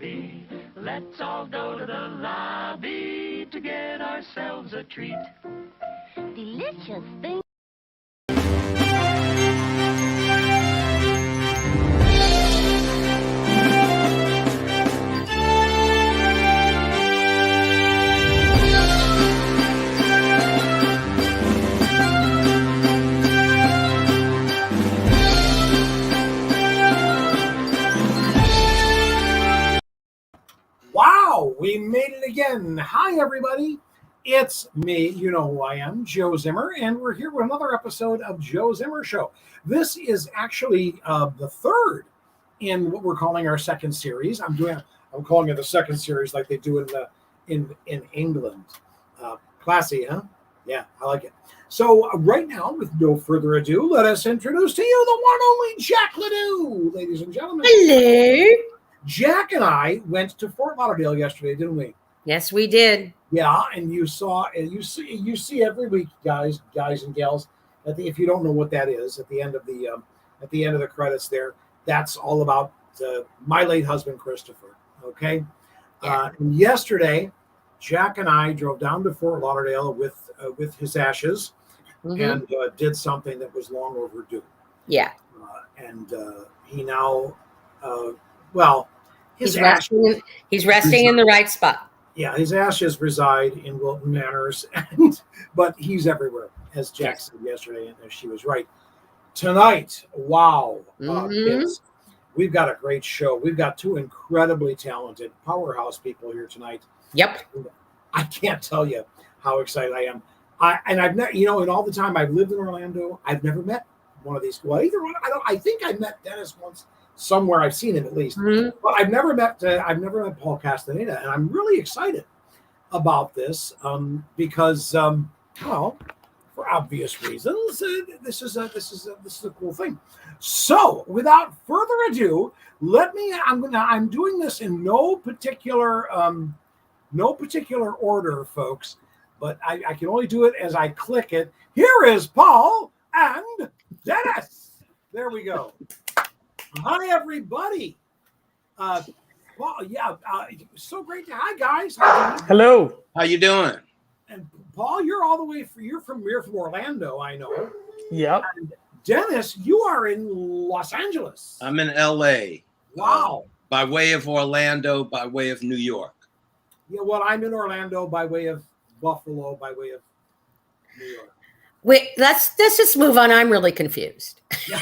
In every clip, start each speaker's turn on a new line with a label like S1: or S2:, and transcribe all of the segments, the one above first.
S1: lobby. Let's all go to the lobby to get ourselves a treat.
S2: Delicious thing.
S3: Wow, we made it again. Hi, everybody. It's me, you know who I am, Joe Zimmer, and we're here with another episode of Joe Zimmer Show. This is actually the third in what we're calling our second series. I'm calling it the second series like they do in England. Classy, huh? Yeah, I like it. So right now, with no further ado, let us introduce to you the one only Jack Ledoux, ladies and gentlemen.
S4: Hello.
S3: Jack and I went to Fort Lauderdale yesterday, didn't we?
S4: Yes, we did.
S3: Yeah, and you see every week, guys and gals. If you don't know what that is, at the end of the credits, there, that's all about my late husband Christopher. Okay,
S4: Yeah.
S3: And yesterday, Jack and I drove down to Fort Lauderdale with his ashes, and did something that was long overdue.
S4: Yeah.
S3: And he now, well,
S4: He's resting in the right spot.
S3: Yeah, his ashes reside in Wilton Manors, but he's everywhere, as Jack said yesterday, and she was right. Tonight, wow, kids, we've got a great show. We've got two incredibly talented powerhouse people here tonight.
S4: Yep.
S3: I can't tell you how excited I am. I've never, in all the time I've lived in Orlando, I've never met one of these. Well, either one. I think I met Dennis once. Somewhere I've seen him at least, but I've never met Paul Castañeda, and I'm really excited about this because, well, for obvious reasons, this is a cool thing. So, without further ado, I'm doing this in no particular order, folks, but I can only do it as I click it. Here is Paul and Dennis. There we go. Hi, everybody. Well, yeah, so great to hi guys.
S5: Hello.
S6: How you doing?
S3: And Paul, you're all the way you're from Orlando, I know.
S5: Yep.
S3: And Dennis, you are in Los Angeles.
S6: I'm in LA.
S3: Wow.
S6: By way of Orlando, by way of New York.
S3: Yeah, well, I'm in Orlando by way of Buffalo, by way of New York.
S4: Wait, let's just move on. I'm really confused.
S3: Yeah,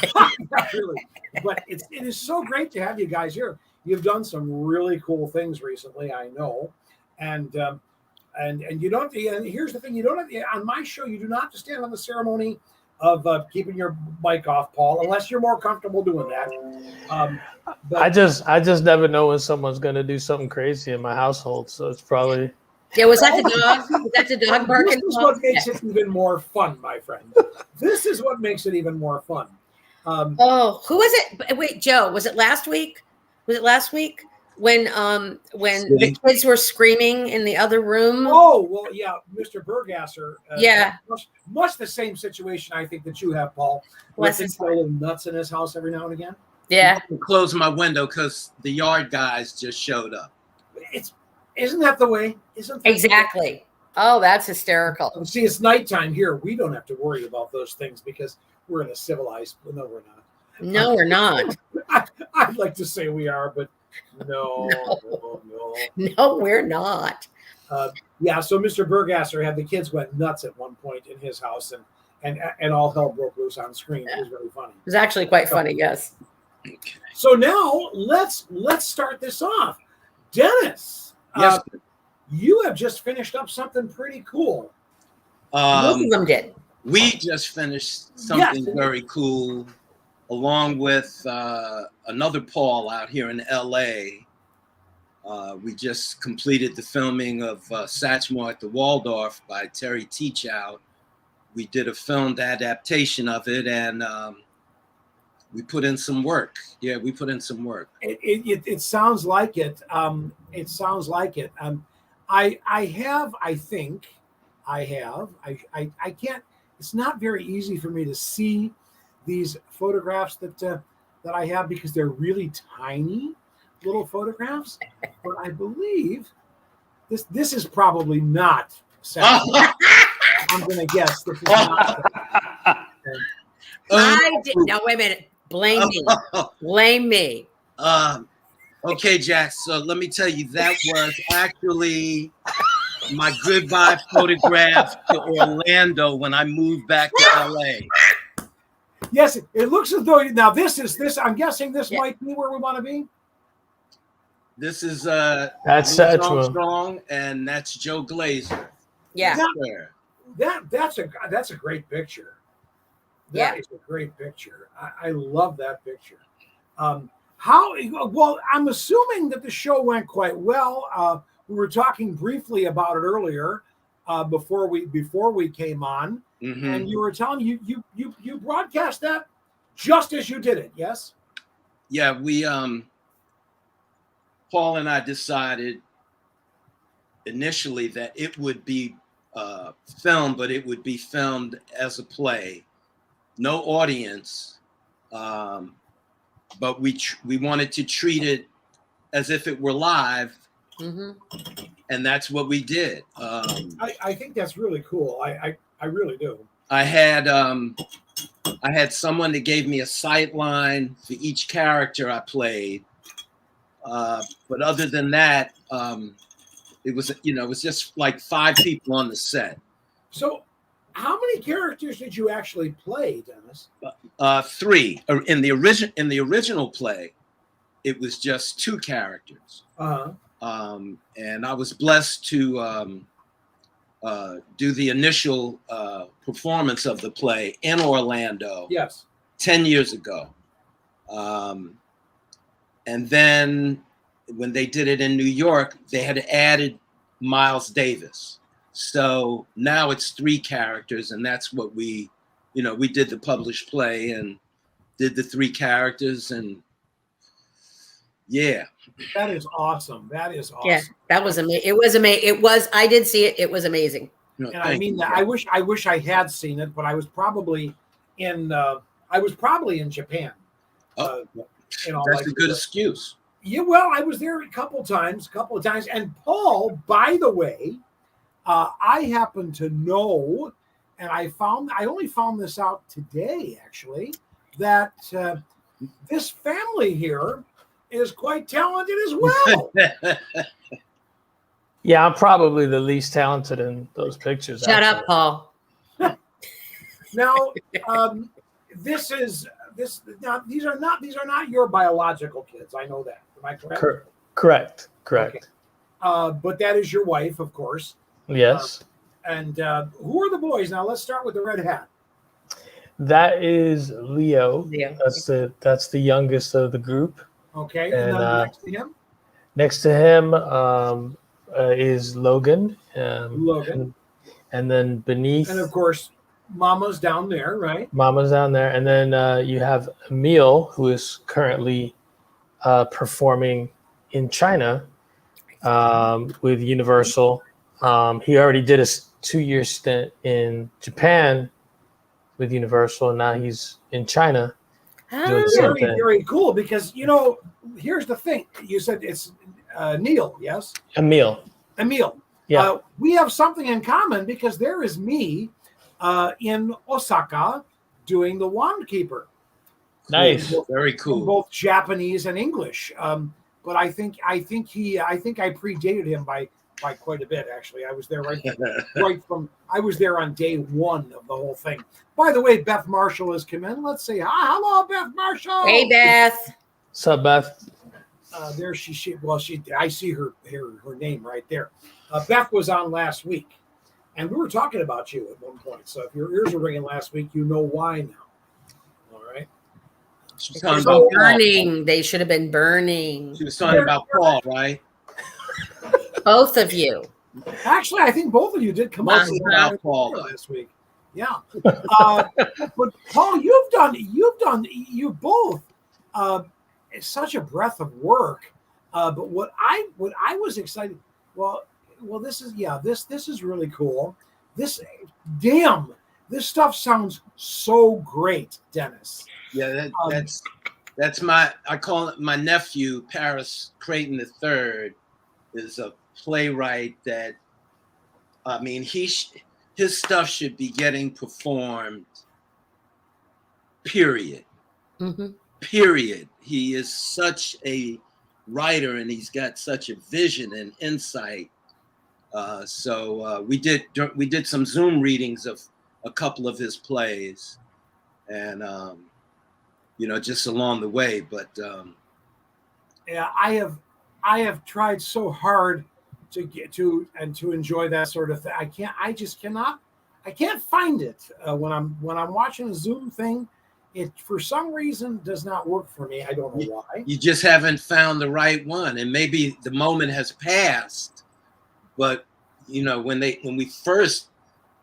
S3: really. But it is so great to have you guys here. You've done some really cool things recently, I know, and you don't. And here's the thing: you don't have on my show. You do not have to stand on the ceremony of keeping your mic off, Paul, unless you're more comfortable doing that. But
S5: I just never know when someone's gonna do something crazy in my household, so it's probably.
S4: Yeah, was that the dog? Was that the dog barking?
S3: This is what makes it even more fun, my friend. This is what makes it even more fun.
S4: Who was it? Wait, Joe, was it last week? Was it last week when the kids were screaming in the other room?
S3: Oh, well, yeah, Mr. Bergasser.
S4: Yeah.
S3: Much the same situation, I think, that you have, Paul.
S4: Bless
S3: With
S4: his
S3: a little nuts in his house every now and again.
S4: Yeah.
S6: I close my window because the yard guys just showed up.
S3: Isn't that the way? Isn't that
S4: Exactly.
S3: The way?
S4: Oh, that's hysterical.
S3: See, it's nighttime here. We don't have to worry about those things because we're in a civilized. No, we're not.
S4: No, we're not.
S3: I'd like to say we are, but no.
S4: No, we're not.
S3: Yeah, so Mr. Bergasser had the kids went nuts at one point in his house, and all hell broke loose on screen. It was very funny.
S4: It was actually quite funny, yes.
S6: Okay.
S3: So now let's start this off. Dennis,
S6: Yes.
S3: You have just finished up something pretty cool.
S4: Both of them did.
S6: We just finished something very cool, along with another Paul out here in LA. We just completed the filming of SATCHMO at the Waldorf by Terry Teachout. We did a filmed adaptation of it, and we put in some work. Yeah, we put in some work.
S3: It sounds like it. It sounds like it. I can't. It's not very easy for me to see these photographs that I have because they're really tiny. little photographs, but I believe this is probably not SATCHMO. I'm going to guess this is not.
S4: Now wait a minute. Blame me. Blame me.
S6: Okay, Jack. So let me tell you, that was actually my goodbye photograph to Orlando when I moved back to LA.
S3: Yes, it looks as though now this. I'm guessing this might be where we want to be.
S6: This is
S5: that's
S6: Louis
S5: SATCHMO.
S6: Armstrong, and that's Joe Glazer.
S4: Yeah.
S3: That's a great picture. That is a great picture. I love that picture. Well, I'm assuming that the show went quite well. We were talking briefly about it earlier before we came on, and you were telling you broadcast that just as you did it. Yes.
S6: Yeah, we Paul and I decided initially that it would be filmed, but it would be filmed as a play, no audience, but we wanted to treat it as if it were live, and that's what we did.
S3: I think that's really cool. I really do.
S6: I had someone that gave me a sight line for each character I played, but other than that, it was just like 5 people on the set.
S3: So, how many characters did you actually play, Dennis?
S6: 3. In the original play, it was just 2 characters. And I was blessed to do the initial performance of the play in Orlando.
S3: Yes.
S6: 10 years ago. And then when they did it in New York, they had added Miles Davis. So now it's 3 characters, and that's what we did the published play and did the 3 characters, and yeah.
S3: That is awesome. That is awesome.
S4: Yeah, that was amazing. It was amazing. I did see it. It was amazing.
S3: And I mean that. I wish I had seen it, but I was probably in Japan.
S6: That's a good excuse.
S3: Yeah, well, I was there a couple of times. And Paul, by the way, I happen to know, and I only found this out today, actually, that this family here is quite talented as well.
S5: Yeah, I'm probably the least talented in those pictures.
S4: Shut up, Paul.
S3: Now, these are not your biological kids. I know that. Am I correct?
S5: Correct.
S3: Okay. But that is your wife, of course.
S5: Yes.
S3: And who are the boys? Now let's start with the red hat.
S5: That is Leo.
S4: Leo.
S5: That's the youngest of the group.
S3: Okay. And then next to him?
S5: Next to him is Logan.
S3: Logan.
S5: And then beneath.
S3: And of course, Mama's down there, right?
S5: Mama's down there. And then you have Emil, who is currently performing in China with Universal. He already did a 2-year stint in Japan with Universal, and now he's in China doing the same thing.
S3: Very cool, because here's the thing. You said it's Neal, yes?
S5: Emil.
S3: Yeah. We have something in common, because there is me in Osaka doing the Wand Keeper.
S5: Nice.
S6: Very cool.
S3: In both Japanese and English. But I think I predated him by quite a bit, actually. I was there I was there on day 1 of the whole thing. By the way, Beth Marshall has come in. Let's say hi. Hello, Beth Marshall.
S4: Hey, Beth.
S5: What's up, Beth?
S3: There I see her name right there. Beth was on last week, and we were talking about you at one point. So if your ears were ringing last week, you know why now. All right.
S6: She was talking about
S4: burning. They should have been burning.
S6: She was talking about Paul, right?
S4: Both of you.
S3: Actually, I think both of you did come up
S6: about Paul
S3: last week. Yeah. But Paul, you both such a breadth of work. But what I was excited. Well, this is really cool. This stuff sounds so great, Dennis.
S6: Yeah, That's I call it my nephew, Paris Creighton III, is a playwright that, I mean, his stuff should be getting performed, period.
S4: Mm-hmm.
S6: Period. He is such a writer, and he's got such a vision and insight. So we did some Zoom readings of a couple of his plays, and just along the way. But
S3: yeah, I have tried so hard to get to and to enjoy that sort of thing. I can't find it when I'm watching a Zoom thing. It for some reason does not work for me. I don't know why.
S6: You just haven't found the right one, and maybe the moment has passed. But when we first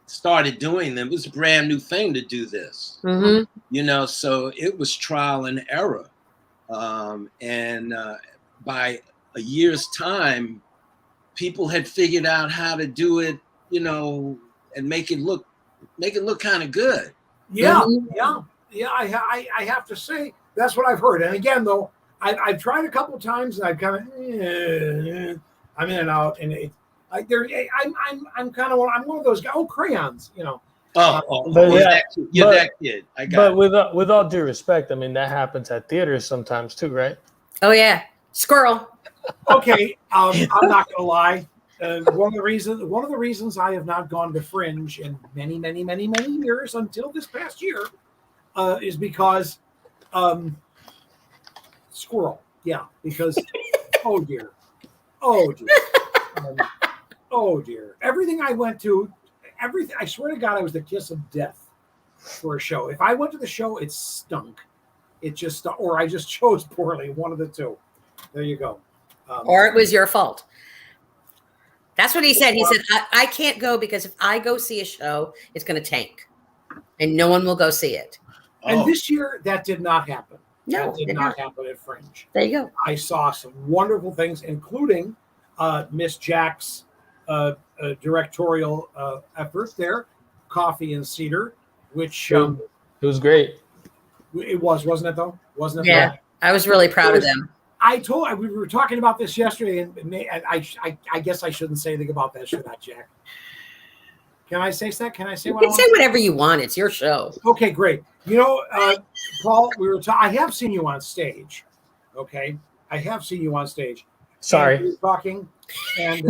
S6: started doing them, it was a brand new thing to do this.
S4: Mm-hmm.
S6: So it was trial and error, and by a year's time, people had figured out how to do it, and make it look kind of good.
S3: Yeah,
S4: Mm-hmm.
S3: yeah. I have to say that's what I've heard. And again, though, I've tried a couple times, and I've kind of I'm in and out, and I'm one of those guys. Oh, crayons,
S6: You're
S5: But
S6: that kid. I got
S5: but with all due respect, I mean that happens at theaters sometimes too, right?
S4: Oh yeah, squirrel.
S3: Okay, I'm not gonna lie. One of the reasons I have not gone to Fringe in many years until this past year is because squirrel. Yeah, because oh dear. Oh dear. Everything I went to, I swear to God, I was the kiss of death for a show. If I went to the show, it stunk. It just, or I just chose poorly. One of the two. There you go.
S4: Or it was your fault. That's what he said. He said, I can't go because if I go see a show, it's going to tank and no one will go see it.
S3: And this year, that did not happen.
S4: No,
S3: that did not happen at Fringe.
S4: There you go.
S3: I saw some wonderful things, including Miss Jack's directorial effort there, Coffee and Cedar, which
S5: it was great.
S3: It wasn't it though? Wasn't it?
S4: Yeah, I was really proud of them.
S3: We were talking about this yesterday, and I guess I shouldn't say anything about that, should I, Jack? Can I say that? Can I say
S4: You
S3: what
S4: can say whatever you want. It's your show.
S3: Okay, great. Paul, I have seen you on stage. Okay, I have seen you on stage.
S5: Sorry.
S3: And we were talking, and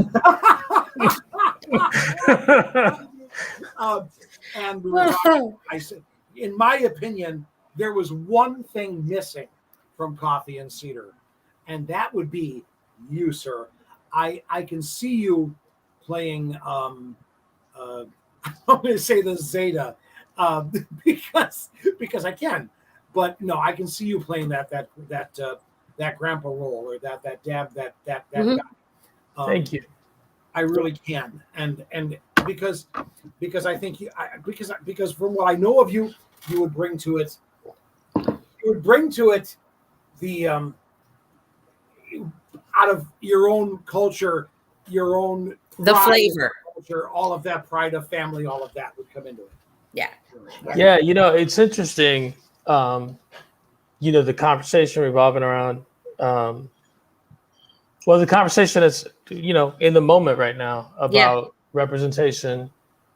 S3: and we were talking. I said, in my opinion, there was one thing missing from Coffee and Cedar, and that would be you, sir. I can see you playing. I'm going to say the Zeta because I can, but no, I can see you playing that grandpa role or that
S4: Mm-hmm.
S3: guy.
S5: Thank you.
S3: I really can, and because I think because from what I know of you, you would bring to it the out of your own culture, your own
S4: The flavor.
S3: culture, all of that pride of family, all of that would come into it.
S4: Yeah.
S5: Yeah, it's interesting. The conversation revolving around the conversation is in the moment right now about representation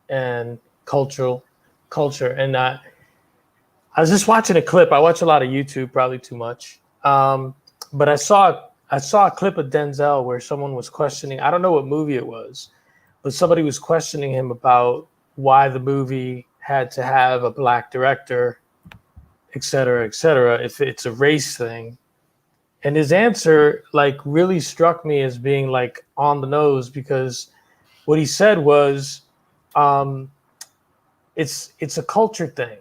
S5: and culture. And I was just watching a clip. I watch a lot of YouTube, probably too much. But I saw a clip of Denzel where someone was questioning, I don't know what movie it was, but somebody was questioning him about why the movie had to have a black director, et cetera, if it's a race thing. And his answer really struck me as being on the nose, because what he said was, it's a culture thing.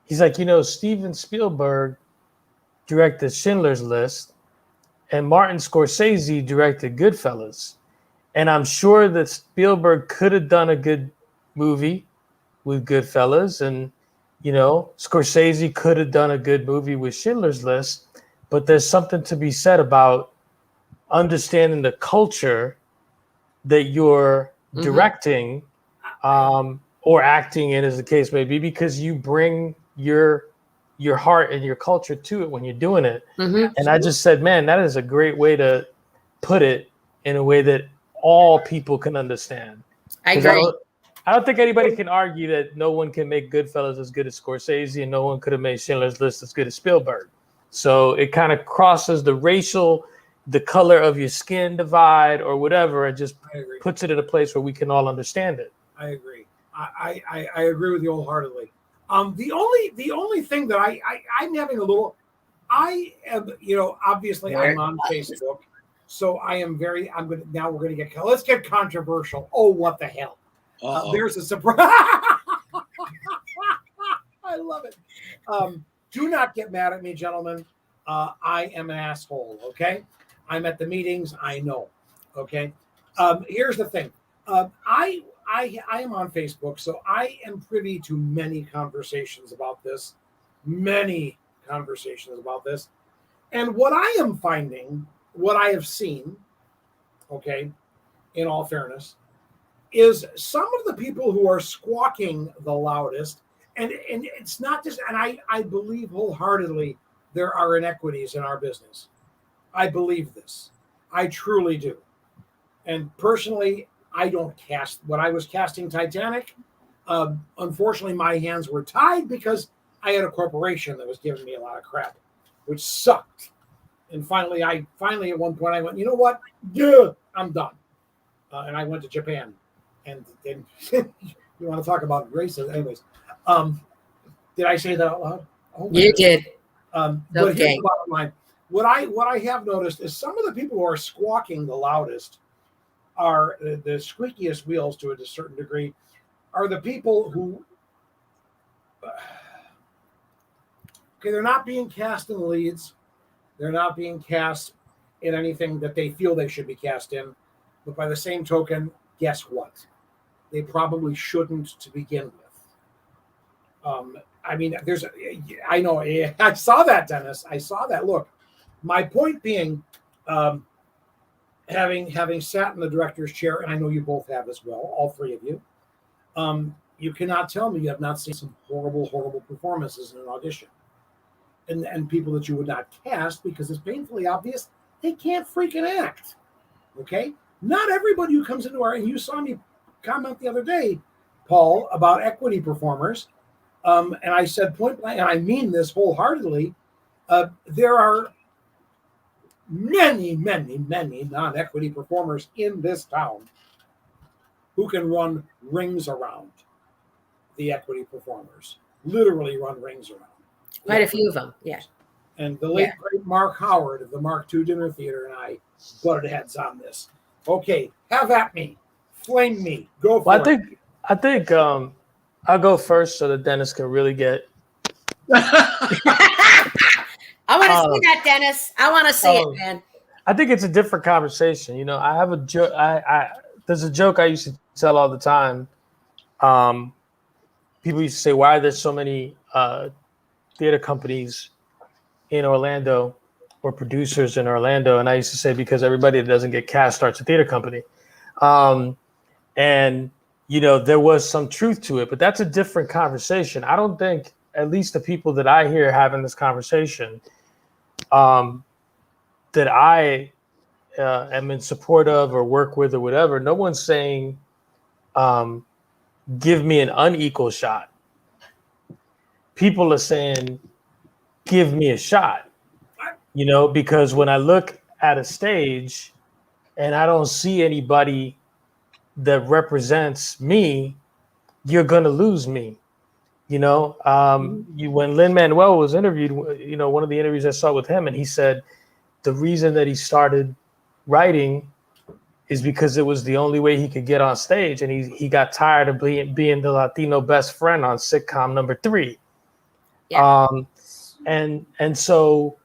S5: He's like, Steven Spielberg directed Schindler's List and Martin Scorsese directed Goodfellas. And I'm sure that Spielberg could have done a good movie with Goodfellas, and Scorsese could have done a good movie with Schindler's List. But there's something to be said about understanding the culture that you're directing or acting in, as the case may be, because you bring your your heart and your culture to it when you're doing it.
S4: Mhm.
S5: And I just said, man, that is a great way to put it in a way that all people can understand.
S4: I
S5: 'Cause
S4: agree.
S5: I don't think anybody can argue that no one can make Goodfellas as good as Scorsese, and no one could have made Schindler's List as good as Spielberg. So it kind of crosses the racial, the color of your skin divide or whatever, and just puts it in a place where we can all understand it.
S3: I agree. I agree with you wholeheartedly. The only thing that I'm having a little, I am, obviously I'm on Facebook, so I am very. Now we're gonna get. Let's get controversial. Oh, what the hell? There's a surprise. I love it. Do not get mad at me, gentlemen. I am an asshole. Okay, I'm at the meetings. I know. Okay. Here's the thing. I am on Facebook, so I am privy to many conversations about this. And what I am finding, what I have seen, okay, in all fairness, is some of the people who are squawking the loudest, and it's not just, and I believe wholeheartedly there are inequities in our business. I believe this. I truly do. And personally, I don't cast. When I was casting Titanic, unfortunately, my hands were tied because I had a corporation that was giving me a lot of crap, which sucked. And finally, at one point, I went, you know what? Yeah, I'm done. And I went to Japan. And you want to talk about racism? Anyways, did I say that out loud? Oh,
S4: You did.
S3: But here's the bottom line. What I have noticed is some of the people who are squawking the loudest are the squeakiest wheels to a certain degree, are the people who, they're not being cast in the leads. They're not being cast in anything that they feel they should be cast in. But by the same token, guess what? They probably shouldn't to begin with. I know, I saw that, Dennis. I saw that. Look, my point being, having sat in the director's chair, and I know you both have as well, all three of you, you cannot tell me you have not seen some horrible, horrible performances in an audition. And people that you would not cast because it's painfully obvious they can't freaking act. Okay? Not everybody who comes into and you saw me comment the other day, Paul, about equity performers. And I said point blank, and I mean this wholeheartedly, there are many, many, many non-equity performers in this town who can run rings around the equity performers, literally run rings around.
S4: Quite a few of them, yeah.
S3: And the late great Mark Howard of the Mark II Dinner Theater and I butted heads on this. Okay, have at me, flame me, go for it.
S5: I think I'll go first so that Dennis can really get.
S4: I want to see that, Dennis. I want to see it, man.
S5: I think it's a different conversation. I have a joke. There's a joke I used to tell all the time. People used to say, "Why are there so many theater companies in Orlando or producers in Orlando?" And I used to say, because everybody that doesn't get cast starts a theater company. And there was some truth to it, but that's a different conversation. I don't think, at least the people that I hear having this conversation, that I am in support of or work with or whatever, no one's saying, give me an unequal shot. People are saying, give me a shot, because when I look at a stage and I don't see anybody that represents me, you're going to lose me. When Lin-Manuel was interviewed, one of the interviews I saw with him, and he said the reason that he started writing is because it was the only way he could get on stage, and he got tired of being the Latino best friend on sitcom number 3. Yeah. And so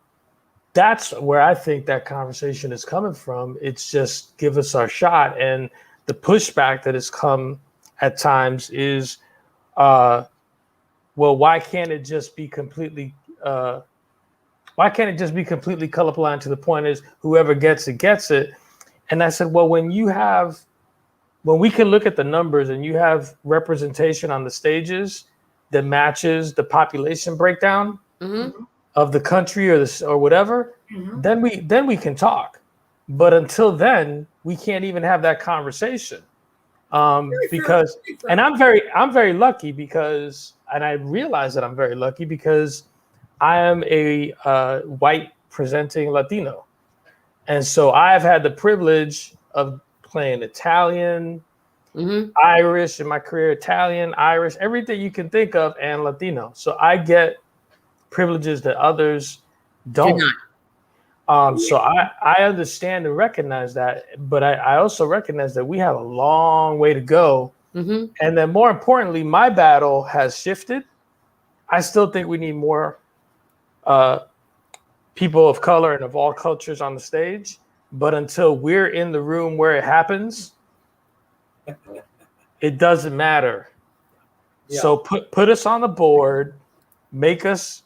S5: that's where I think that conversation is coming from. It's just give us our shot, and the pushback that has come at times is, well, why can't it just be completely colorblind to the point is whoever gets it gets it? And I said, well, when we can look at the numbers and you have representation on the stages that matches the population breakdown, of the country or whatever, then we can talk. But until then, we can't even have that conversation. Because and I'm very lucky because, and I realize that I'm very lucky because I am a white presenting Latino. And so I've had the privilege of playing Italian, Irish in my career, Italian, Irish, everything you can think of, and Latino. So I get privileges that others don't. So I understand and recognize that, but I also recognize that we have a long way to go. And then more importantly, my battle has shifted. I still think we need more people of color and of all cultures on the stage. But until we're in the room where it happens, it doesn't matter. Yeah. So put us on the board, make us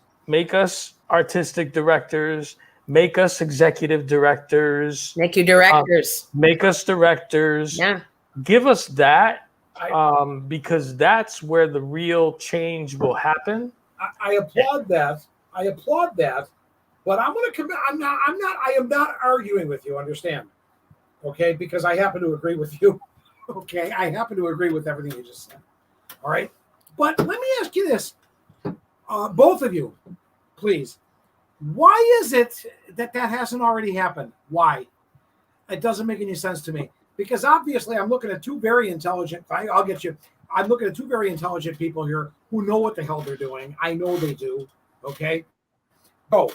S5: artistic directors, make us executive directors.
S4: Make you directors.
S5: Make us directors.
S4: Yeah.
S5: Give us that, because that's where the real change will happen.
S3: I applaud that. But I'm going to commit. I am not arguing with you. Understand? Okay, because I happen to agree with you. Okay, I happen to agree with everything you just said. All right, but let me ask you this, both of you, please. Why is it that hasn't already happened? Why? It doesn't make any sense to me. Because obviously, I'm looking at two very intelligent. I'll get you. I'm looking at two very intelligent people here who know what the hell they're doing. I know they do. Okay, go.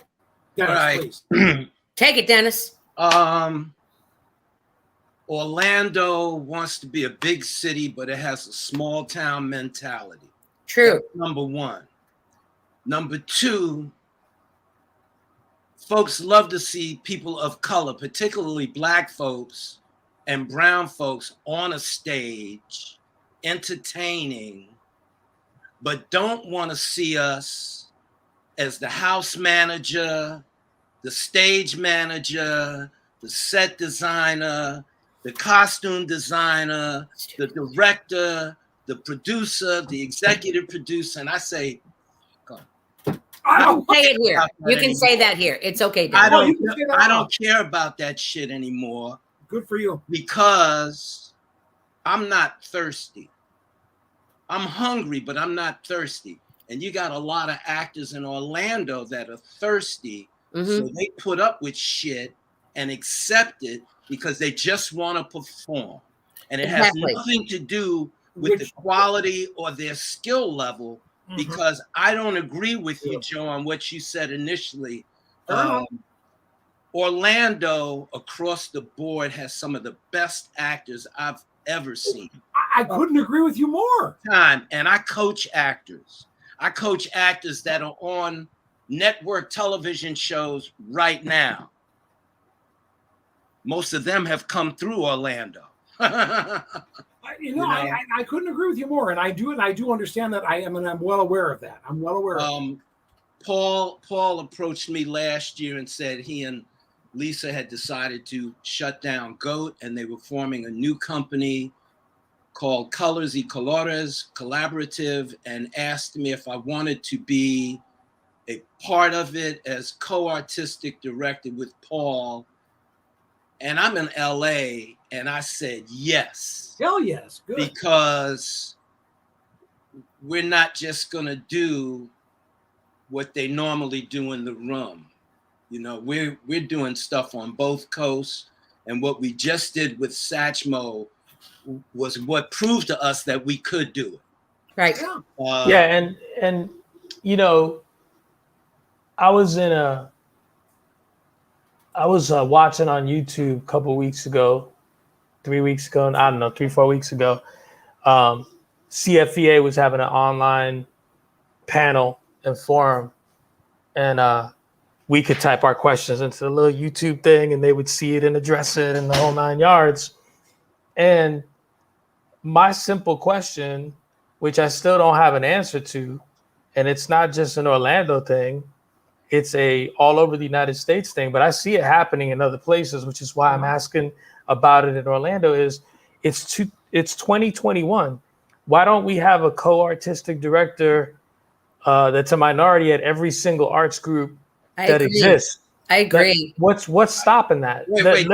S3: Dennis, please.
S4: Take it, Dennis.
S6: Orlando wants to be a big city, but it has a small town mentality.
S4: True.
S6: That's number one. Number two, folks love to see people of color, particularly black folks and brown folks, on a stage entertaining, but don't want to see us as the house manager, the stage manager, the set designer, the costume designer, the director, the producer, the executive producer. And I say,
S4: I'll say it here. You can say that here. It's okay, Dennis.
S6: I don't care about that shit anymore.
S3: Good for you.
S6: Because I'm not thirsty. I'm hungry, but I'm not thirsty. And you got a lot of actors in Orlando that are thirsty. So they put up with shit and accept it because they just want to perform. And it has nothing to do with the quality or their skill level, because I don't agree with you, Joe, on what you said initially. Orlando across the board has some of the best actors I've ever seen.
S3: I couldn't agree with you more.
S6: And I coach actors. I coach actors that are on network television shows right now. Most of them have come through Orlando.
S3: I couldn't agree with you more, and I do understand that. I'm well aware of that. I'm well aware of that.
S6: Paul approached me last year and said he and Lisa had decided to shut down GOAT, and they were forming a new company called Colors y Colores Collaborative, and asked me if I wanted to be a part of it as co-artistic director with Paul. And I'm in LA, and I said yes.
S3: Hell yes, good.
S6: Because we're not just gonna do what they normally do in the room. You know, we're doing stuff on both coasts, and what we just did with SATCHMO was what proved to us that we could do it.
S4: Right.
S5: And you know, I was watching on YouTube a couple weeks ago, 3 weeks ago, and I don't know, 3-4 weeks ago. CFVA was having an online panel and forum, and we could type our questions into the little YouTube thing, and they would see it and address it and the whole 9 yards. And my simple question, which I still don't have an answer to, and it's not just an Orlando thing, it's a all over the United States thing, but I see it happening in other places, which is why I'm asking about it in Orlando. Is it's 2021. Why don't we have a co-artistic director that's a minority at every single arts group
S4: I
S5: that
S4: agree.
S5: exists.
S4: I agree.
S5: What's stopping that?
S6: Wait,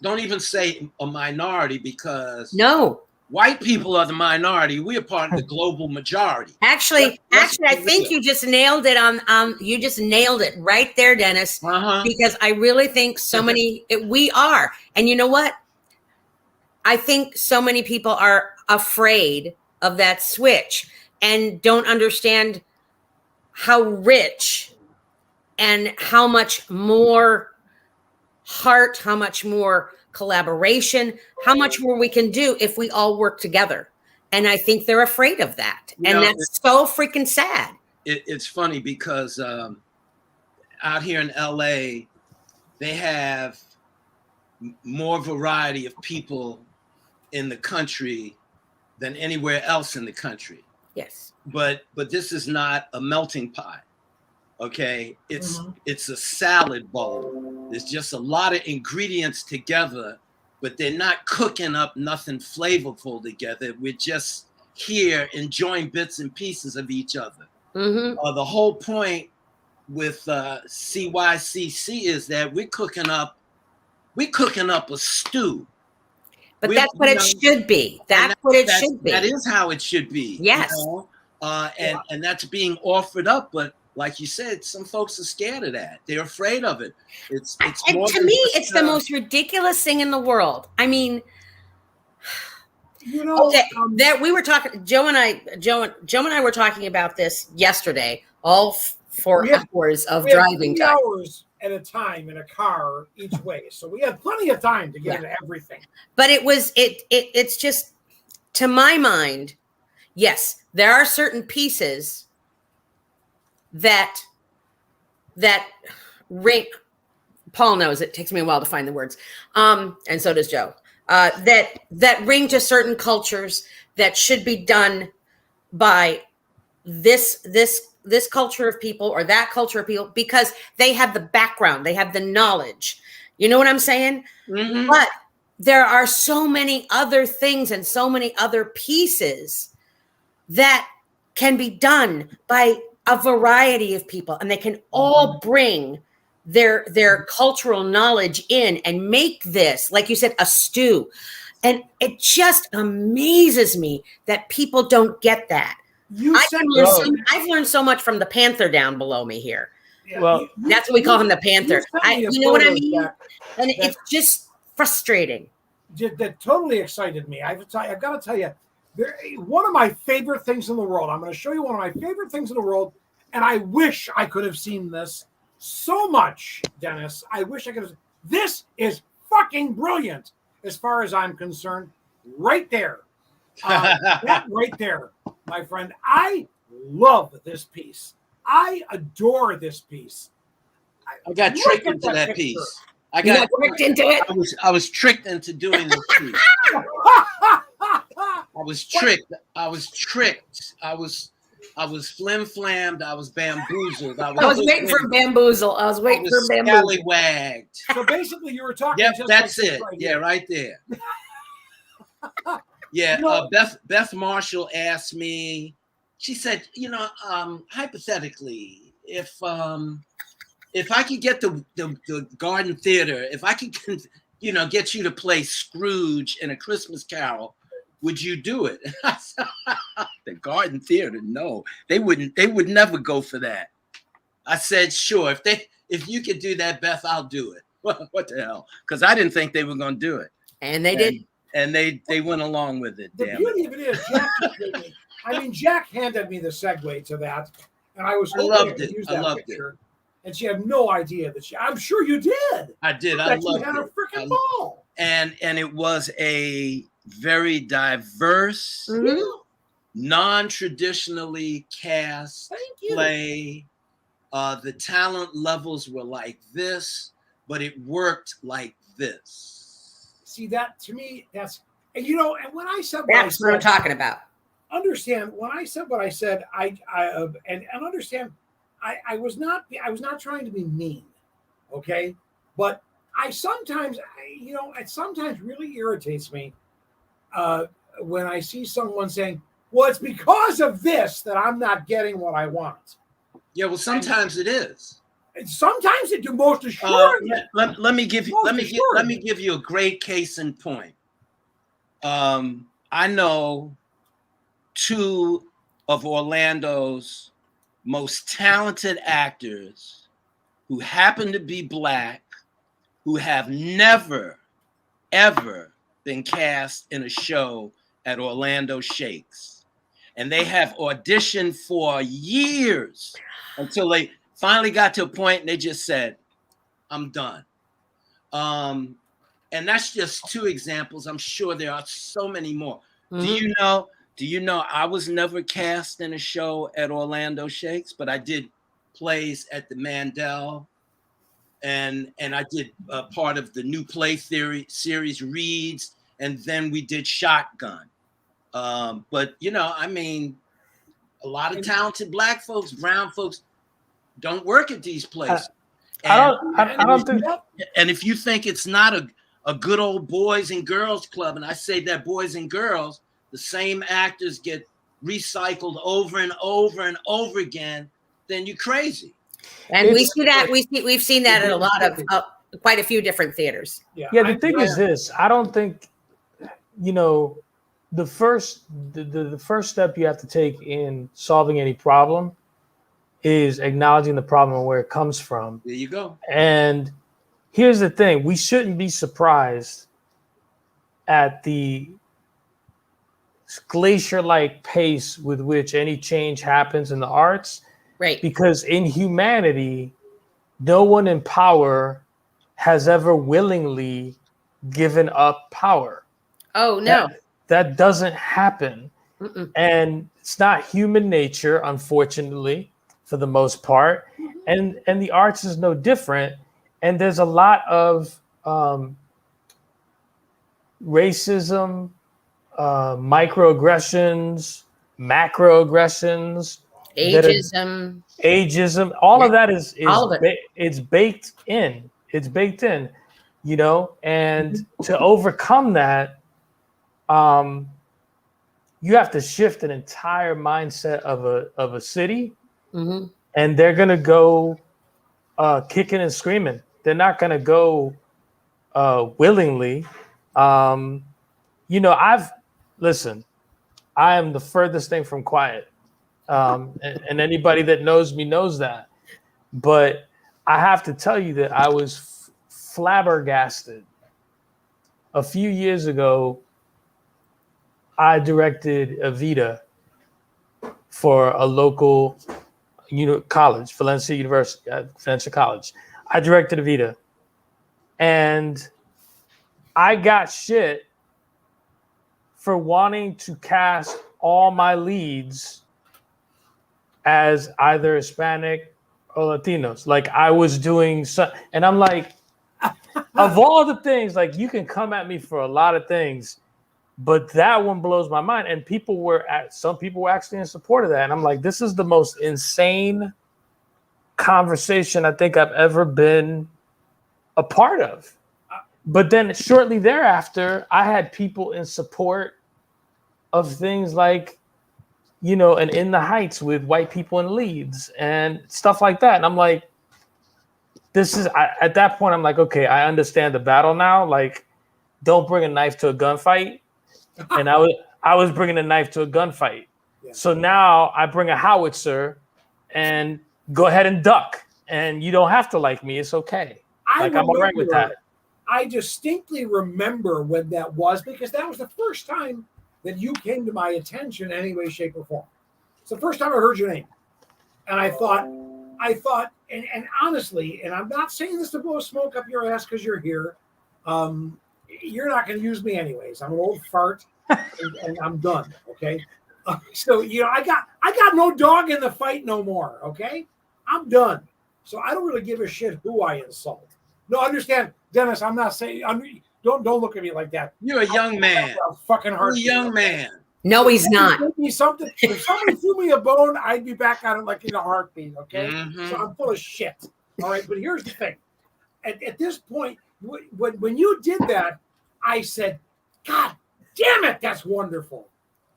S6: don't even say a minority, because
S4: No.
S6: white people are the minority. We are part of the global majority.
S4: Actually, I think you just nailed it you just nailed it right there, Dennis. Because I really think so many we are. And you know what? I think so many people are afraid of that switch and don't understand how rich and how much more heart, how much more collaboration, how much more we can do if we all work together. And I think they're afraid of that. And that's so freaking sad.
S6: It's funny because out here in LA, they have more variety of people in the country than anywhere else in the country.
S4: Yes.
S6: But this is not a melting pot. Okay, it's a salad bowl. There's just a lot of ingredients together, but they're not cooking up nothing flavorful together. We're just here enjoying bits and pieces of each other. The whole point with CYCC is that we're cooking up a stew.
S4: But that's what it should be. That's what it should be.
S6: That is how it should be.
S4: Yes.
S6: You know? And that's being offered up, but like you said, some folks are scared of that. They're afraid of it. It's more
S4: to me, it's the most ridiculous thing in the world. I mean, that we were talking. Joe and I were talking about this yesterday. All 4 hours of driving time.
S3: 3 hours at a time in a car each way, so we had plenty of time to get into everything.
S4: But it's just, to my mind, yes, there are certain pieces that ring. Paul knows it takes me a while to find the words, and so does Joe. That ring to certain cultures that should be done by this culture of people or that culture of people, because they have the background, they have the knowledge. You know what I'm saying? But there are so many other things and so many other pieces that can be done by a variety of people, and they can all bring their cultural knowledge in and make this, like you said, a stew. And it just amazes me that people don't get that. I've learned so much from the Panther down below me here.
S3: Yeah,
S5: well,
S4: that's what we call him, the Panther. You know what I mean? And it's just frustrating.
S3: That totally excited me. I've got to tell you, one of my favorite things in the world. I'm going to show you one of my favorite things in the world, and I wish I could have seen this so much, Dennis. I wish I could have. This is fucking brilliant, as far as I'm concerned. Right there, that right there, my friend. I love this piece. I adore this piece.
S6: I got tricked into that piece. I got tricked into it. I was tricked into doing this piece. I was tricked. I was flim-flammed. I was bamboozled. I was
S4: waiting for bamboozle. I was waiting for bamboozle.
S6: Scallywagged.
S3: So basically, you were talking.
S6: Yep,
S3: just
S6: that's
S3: like
S6: it.
S3: Right
S6: yeah,
S3: here.
S6: right there. Yeah, Beth Marshall asked me. She said, hypothetically, if I could get the Garden Theater, if I could, get you to play Scrooge in A Christmas Carol, would you do it? The Garden Theater, no, they wouldn't. They would never go for that. I said, sure. If you could do that, Beth, I'll do it. What the hell? Because I didn't think they were going to do it,
S4: and they did.
S6: And they went along with it.
S3: The beauty of it is, Jack handed me the segue to that, and I loved it. Use that picture. And she had no idea that I'm sure you did.
S6: I did. I loved it.
S3: You had a freaking ball.
S6: And it was a very diverse, non-traditionally cast play. The talent levels were like this, but it worked like this.
S3: See, that to me, that's, and when I said
S4: that's what I'm talking about.
S3: Understand when I said what I said, I understand. I was not trying to be mean, okay? But it sometimes really irritates me when I see someone saying, Well, it's because of this that I'm not getting what I want.
S6: Yeah, well, sometimes it is.
S3: And sometimes it do most assuredly.
S6: Let me give you a great case in point. I know two of Orlando's most talented actors who happen to be Black, who have never, ever been cast in a show at Orlando Shakes. And they have auditioned for years until they finally got to a point and they just said, I'm done. And that's just two examples. I'm sure there are so many more. Mm-hmm. Do you know I was never cast in a show at Orlando Shakes, but I did plays at the Mandel, and I did part of the new play theory series Reads, and then we did Shotgun. But I mean, a lot of talented Black folks, brown folks don't work at these places. I don't think. And if you think it's not a good old boys and girls club, and I say that boys and girls, the same actors get recycled over and over and over again, then you're crazy.
S4: And we see that we've seen that in a lot of quite a few different theaters.
S5: Yeah. The thing is this: I don't think the first step you have to take in solving any problem is acknowledging the problem and where it comes from.
S6: There you go.
S5: And here's the thing: we shouldn't be surprised at the glacier-like pace with which any change happens in the arts.
S4: Right.
S5: Because in humanity, no one in power has ever willingly given up power.
S4: Oh, no.
S5: That doesn't happen. Mm-mm. And it's not human nature, unfortunately, for the most part. And the arts is no different. And there's a lot of racism, microaggressions, macroaggressions, ageism, all of that is all of it. It's baked in. It's baked in, and to overcome that, you have to shift an entire mindset of a city, mm-hmm. and they're gonna go kicking and screaming. They're not gonna go willingly. I am the furthest thing from quiet. And anybody that knows me knows that. But I have to tell you that I was flabbergasted. A few years ago, I directed Evita for a local college, Valencia University, Valencia College. I directed Evita. And I got shit for wanting to cast all my leads as either Hispanic or Latinos. Like I was doing and I'm like, of all the things, like you can come at me for a lot of things, but that one blows my mind. And some people were actually in support of that. And I'm like, this is the most insane conversation I think I've ever been a part of. But then shortly thereafter, I had people in support of things like, and In the Heights with white people in leads and stuff like that. And I'm like, at that point, I'm like, okay, I understand the battle now. Like, don't bring a knife to a gunfight. And I was bringing a knife to a gunfight. Yeah. So now I bring a howitzer and go ahead and duck. And you don't have to like me. It's okay. I'm all right with that.
S3: I distinctly remember when that was, because that was the first time that you came to my attention in any way, shape, or form. It's the first time I heard your name. And I thought, and honestly, and I'm not saying this to blow smoke up your ass because you're here. You're not going to use me anyways. I'm an old fart and I'm done. Okay. So, I got no dog in the fight no more. Okay. I'm done. So I don't really give a shit who I insult. No, understand, Dennis, I'm not saying, don't look at me like that.
S6: You're a young man.
S3: Fucking hard.
S6: You're a young man.
S4: No, he's not.
S3: If somebody threw me a bone, I'd be back on it like in a heartbeat, okay? Mm-hmm. So I'm full of shit. All right, but here's the thing. At this point, when you did that, I said, God damn it, that's wonderful.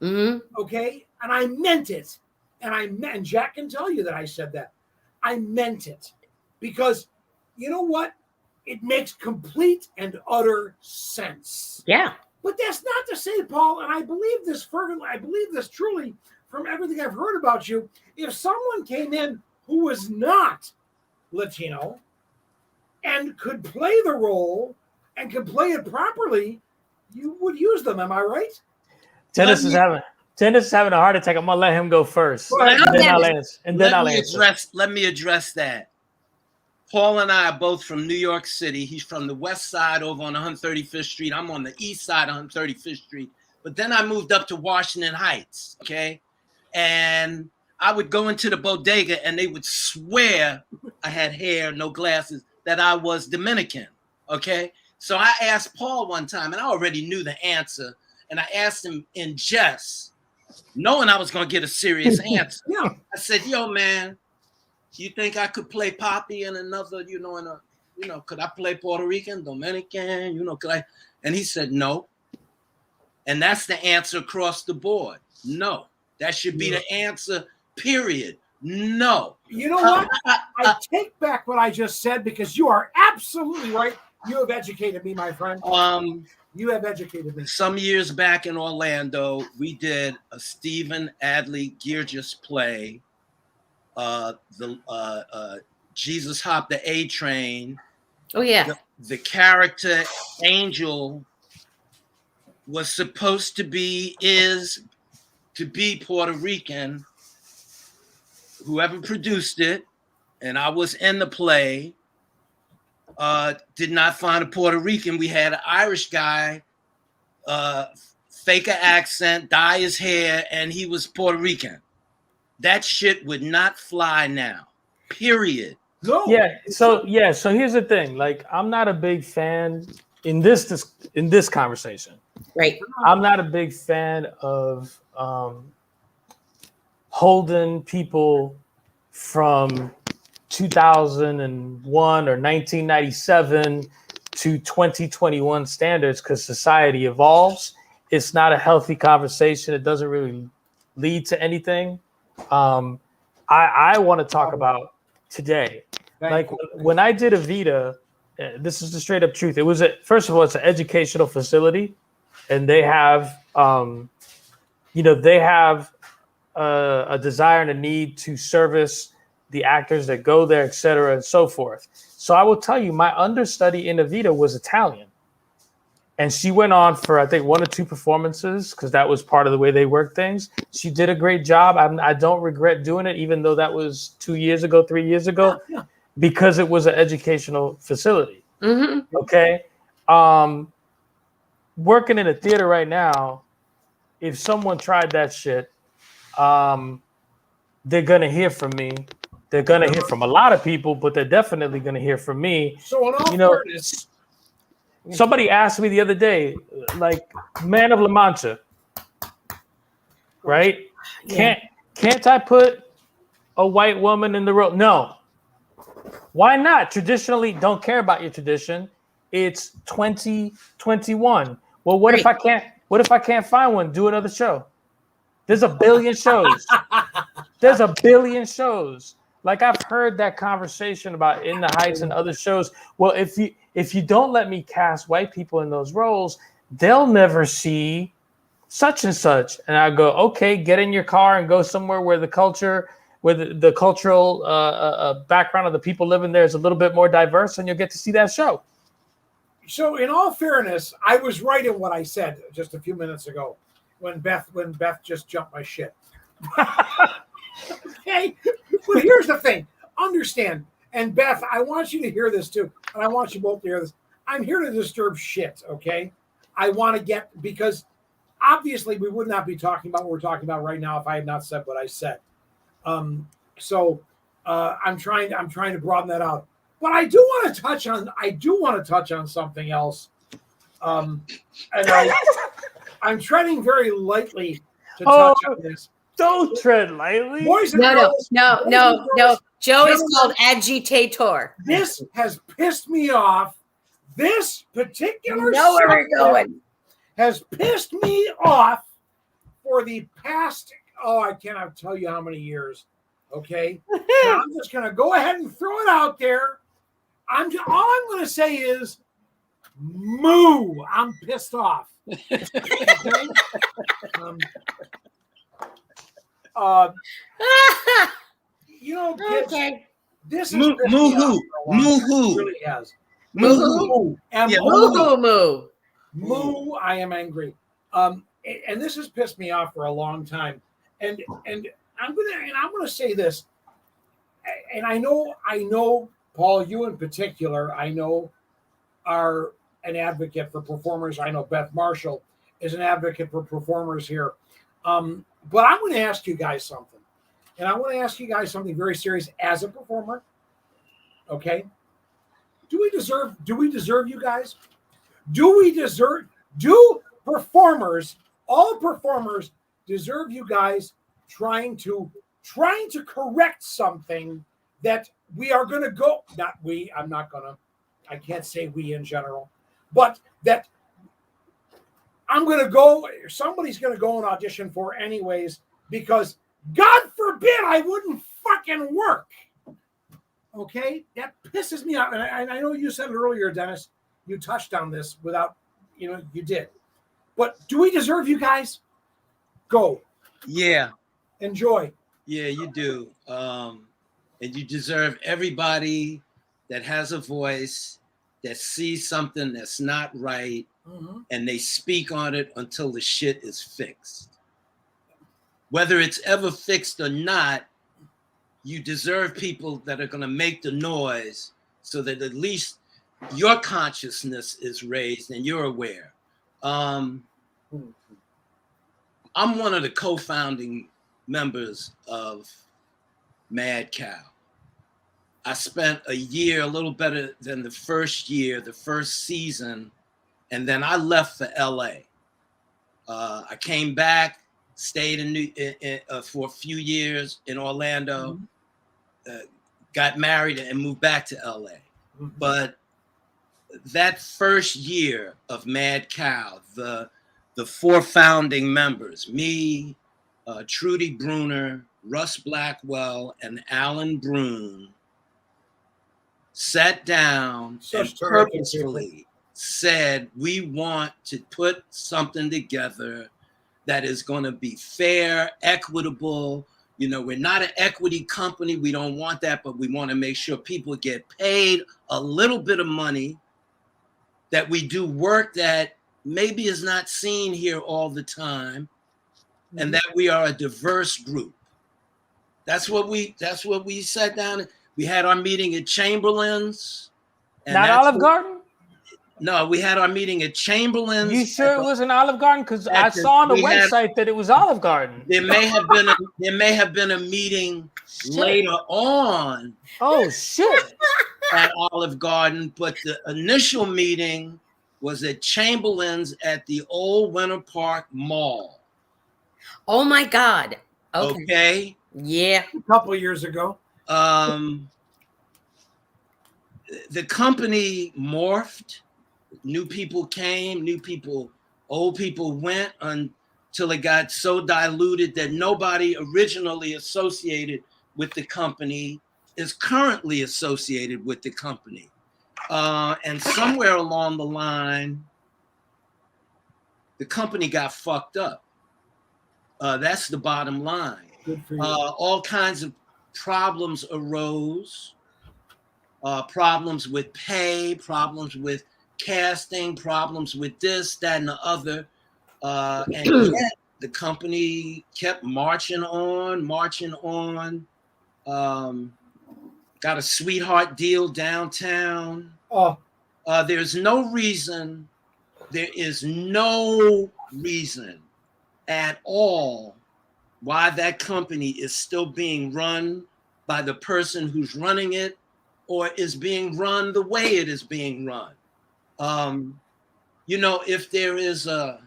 S3: Okay, and I meant it, and Jack can tell you that I said that. I meant it because you know what? It makes complete and utter sense.
S4: Yeah.
S3: But that's not to say, Paul, and I believe this fervently, I believe this truly from everything I've heard about you. If someone came in who was not Latino and could play the role and could play it properly, you would use them. Am I right?
S5: Dennis is having a heart attack. I'm gonna let him go first.
S6: Let
S5: me
S6: me address that. Paul and I are both from New York City. He's from the west side over on 135th Street. I'm on the east side of 135th Street. But then I moved up to Washington Heights, okay? And I would go into the bodega and they would swear I had hair, no glasses, that I was Dominican, okay? So I asked Paul one time, and I already knew the answer, and I asked him in jest, knowing I was going to get a serious answer. I said, yo, man, you think I could play Poppy in another, could I play Puerto Rican, Dominican, could I? And he said, no. And that's the answer across the board. No. That should be the answer, period. No.
S3: You know what? I take back what I just said because you are absolutely right. You have educated me, my friend. You have educated me.
S6: Some years back in Orlando, we did a Stephen Adly Geergis play, Jesus Hopped the A Train.
S4: Oh, yeah.
S6: The character Angel was supposed to be Puerto Rican. Whoever produced it, and I was in the play, did not find a Puerto Rican. We had an Irish guy fake an accent, dye his hair, and he was Puerto Rican. That shit would not fly now. Period.
S3: No.
S5: So here's the thing. Like, I'm not a big fan in this conversation.
S4: Right.
S5: I'm not a big fan of holding people from 2001 or 1997 to 2021 standards because society evolves. It's not a healthy conversation. It doesn't really lead to anything. I want to talk about today. Like when I did Evita, this is the straight up truth. It was first of all, it's an educational facility, and they have, a desire and a need to service the actors that go there, et cetera, and so forth. So I will tell you, my understudy in Evita was Italian. And she went on for, I think, 1 or 2 performances because that was part of the way they work things. She did a great job. I don't regret doing it, even though that was 2 years ago, 3 years ago, because it was an educational facility. Mm-hmm. Okay. Working in a theater right now, if someone tried that shit, they're going to hear from me. They're going to hear from a lot of people, but they're definitely going to hear from me.
S3: So in all fairness,
S5: somebody asked me the other day, like, Man of La Mancha, right? Yeah. Can't I put a white woman in the role? No. Why not? Traditionally, don't care about your tradition. It's 2021. Well, what if I can't? What if I can't find one? Do another show. There's a billion shows. There's a billion shows. Like, I've heard that conversation about In the Heights and other shows. Well, if you don't let me cast white people in those roles, they'll never see such and such. And I go, okay, get in your car and go somewhere where the culture, where the cultural background of the people living there is a little bit more diverse, and you'll get to see that show.
S3: So in all fairness, I was right in what I said just a few minutes ago when Beth just jumped my shit. Okay, but here's the thing. Understand, and Beth, I want you to hear this too, and I want you both to hear this. I'm here to disturb shit, okay? I want to get, because obviously we would not be talking about what we're talking about right now if I had not said what I said. So I'm trying to broaden that out. But I do want to touch on something else. And I'm treading very lightly to touch on this.
S5: Don't tread lightly.
S4: No. Joe is called agitator.
S3: This has pissed me off. This particular
S4: where we're going
S3: has pissed me off for the past, I cannot tell you how many years. Okay. And I'm just going to go ahead and throw it out there. All I'm going to say is moo. I'm pissed off. Okay. Kids,
S4: Okay.
S3: this is
S6: Moo who?
S3: It really has.
S4: Moo.
S3: Moo.
S4: Moo.
S3: I am angry. And this has pissed me off for a long time. And I'm gonna say this. And I know, Paul, you in particular, I know are an advocate for performers. I know Beth Marshall is an advocate for performers here. But I'm going to ask you guys something. And I want to ask you guys something very serious as a performer. Okay? Do you guys? Do all performers deserve you guys trying to correct something that we are going to go, not we, I can't say we in general, but that somebody's going to go and audition for anyways, because God forbid I wouldn't fucking work. Okay? That pisses me off. And I know you said it earlier, Dennis. You touched on this without, you did. But do we deserve you guys? Go.
S6: Yeah.
S3: Enjoy.
S6: Yeah, you do. And you deserve everybody that has a voice, that sees something that's not right, and they speak on it until the shit is fixed. Whether it's ever fixed or not, you deserve people that are going to make the noise so that at least your consciousness is raised and you're aware. I'm one of the co-founding members of Mad Cow. I spent a year, a little better than the first year, the first season, and then I left for LA. I came back, stayed for a few years in Orlando, got married and moved back to LA. But that first year of Mad Cow, the four founding members, me, Trudy Bruner, Russ Blackwell, and Alan Brune, sat down and purposefully said, we want to put something together that is going to be fair, equitable. We're not an equity company. We don't want that, but we want to make sure people get paid a little bit of money, that we do work that maybe is not seen here all the time, and that we are a diverse group. That's what we sat down. We had our meeting at Chamberlain's.
S5: Not Olive Garden?
S6: No, we had our meeting at Chamberlain's.
S5: You sure it was an Olive Garden? Because I saw on the website that it was Olive Garden.
S6: There may have been a meeting later on.
S5: Oh shit!
S6: At Olive Garden, but the initial meeting was at Chamberlain's at the old Winter Park Mall.
S4: Oh my God!
S6: Okay.
S4: Yeah.
S3: A couple of years ago.
S6: The company morphed. New people came, old people went until it got so diluted that nobody originally associated with the company is currently associated with the company. And somewhere along the line, the company got fucked up. That's the bottom line.
S3: Good for you.
S6: All kinds of problems arose. Problems with pay, problems with casting, problems with this, that, and the other. And yet the company kept marching on. Got a sweetheart deal downtown. There is no reason at all why that company is still being run by the person who's running it, or is being run the way it is being run. If there's a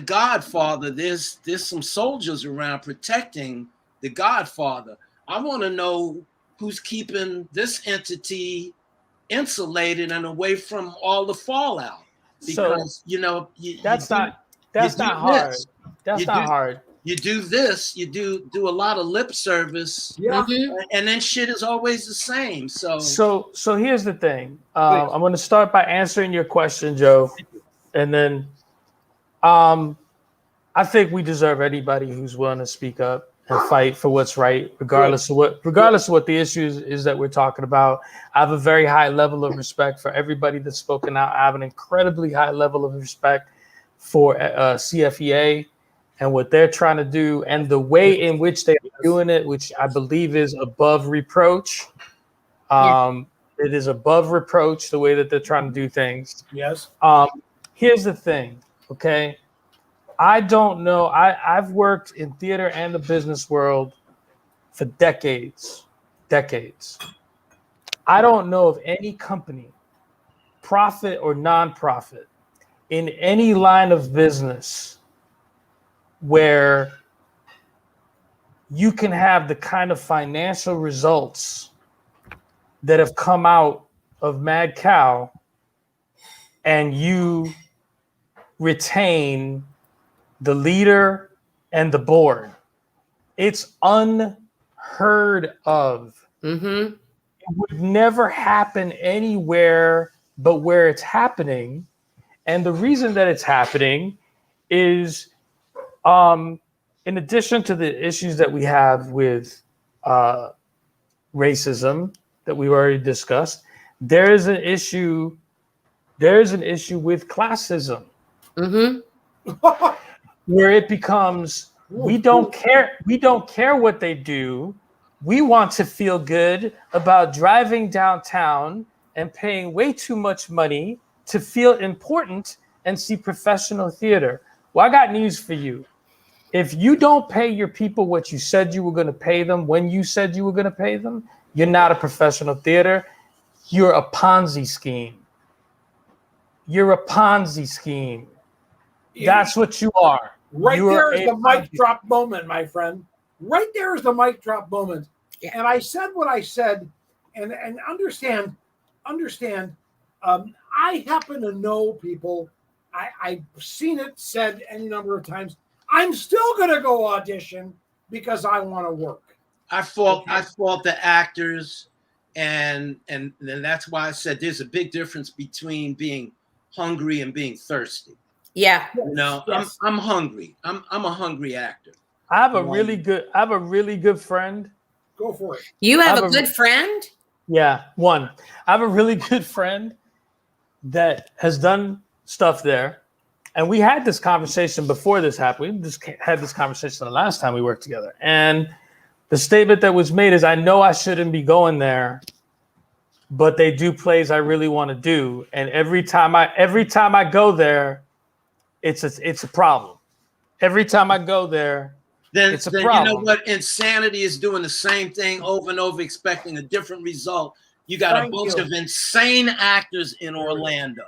S6: Godfather, there's some soldiers around protecting the Godfather. I want to know who's keeping this entity insulated and away from all the fallout. Because
S5: that's not hard. That's not hard.
S6: You do this, you do a lot of lip service, and then shit is always the same. So
S5: here's the thing. I'm going to start by answering your question, Joe, and then I think we deserve anybody who's willing to speak up and fight for what's right, regardless of what the issues is that we're talking about. I have a very high level of respect for everybody that's spoken out. I have an incredibly high level of respect for CFEA and what they're trying to do and the way in which they're doing it, which I believe is above reproach. It is above reproach the way that they're trying to do things.
S3: Yes.
S5: Here's the thing, okay? I don't know. I've worked in theater and the business world for decades. I don't know of any company, profit or nonprofit, in any line of business where you can have the kind of financial results that have come out of Mad Cow and you retain the leader and the board. It's unheard of. It would never happen anywhere but where it's happening. And the reason that it's happening is, in addition to the issues that we have with racism that we've already discussed, there is an issue with classism. Where it becomes, we don't care what they do. We want to feel good about driving downtown and paying way too much money to feel important and see professional theater. Well, I got news for you. If you don't pay your people what you said you were going to pay them when you said you were going to pay them, you're not a professional theater. You're a Ponzi scheme. That's what you are.
S3: Right there is the mic drop moment, my friend. Right there is the mic drop moment. Yeah. And I said what I said, and understand. I happen to know people. I've seen it said any number of times. I'm still going to go audition because I want to work.
S6: I fault the actors, and that's why I said there's a big difference between being hungry and being thirsty.
S4: Yeah.
S6: Yes. I'm hungry. I'm a hungry actor.
S5: I have a really good friend.
S3: Go for it.
S4: You have a good friend?
S5: Yeah, one. I have a really good friend that has done stuff there. And we had this conversation before this happened. We just had this conversation the last time we worked together. And the statement that was made is, I know I shouldn't be going there, but they do plays I really want to do. And every time I go there, it's a problem. Every time I go there, it's a problem.
S6: You know what? Insanity is doing the same thing over and over, expecting a different result. You got a bunch of insane actors in Orlando.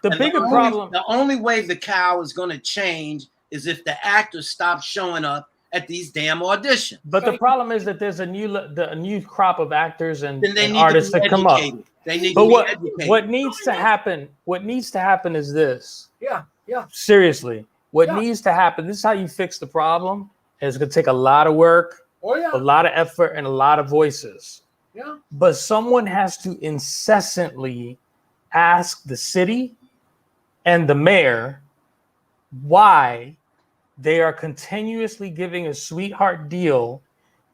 S6: The only way the cow is going to change is if the actors stop showing up at these damn auditions.
S5: But the problem is that there's a new crop of actors and artists that come up.
S6: They need to be educated.
S5: What needs to happen is this.
S3: Yeah.
S5: Seriously, what needs to happen, this is how you fix the problem. It's going to take a lot of work, a lot of effort, and a lot of voices.
S3: Yeah.
S5: But someone has to incessantly ask the city and the mayor why they are continuously giving a sweetheart deal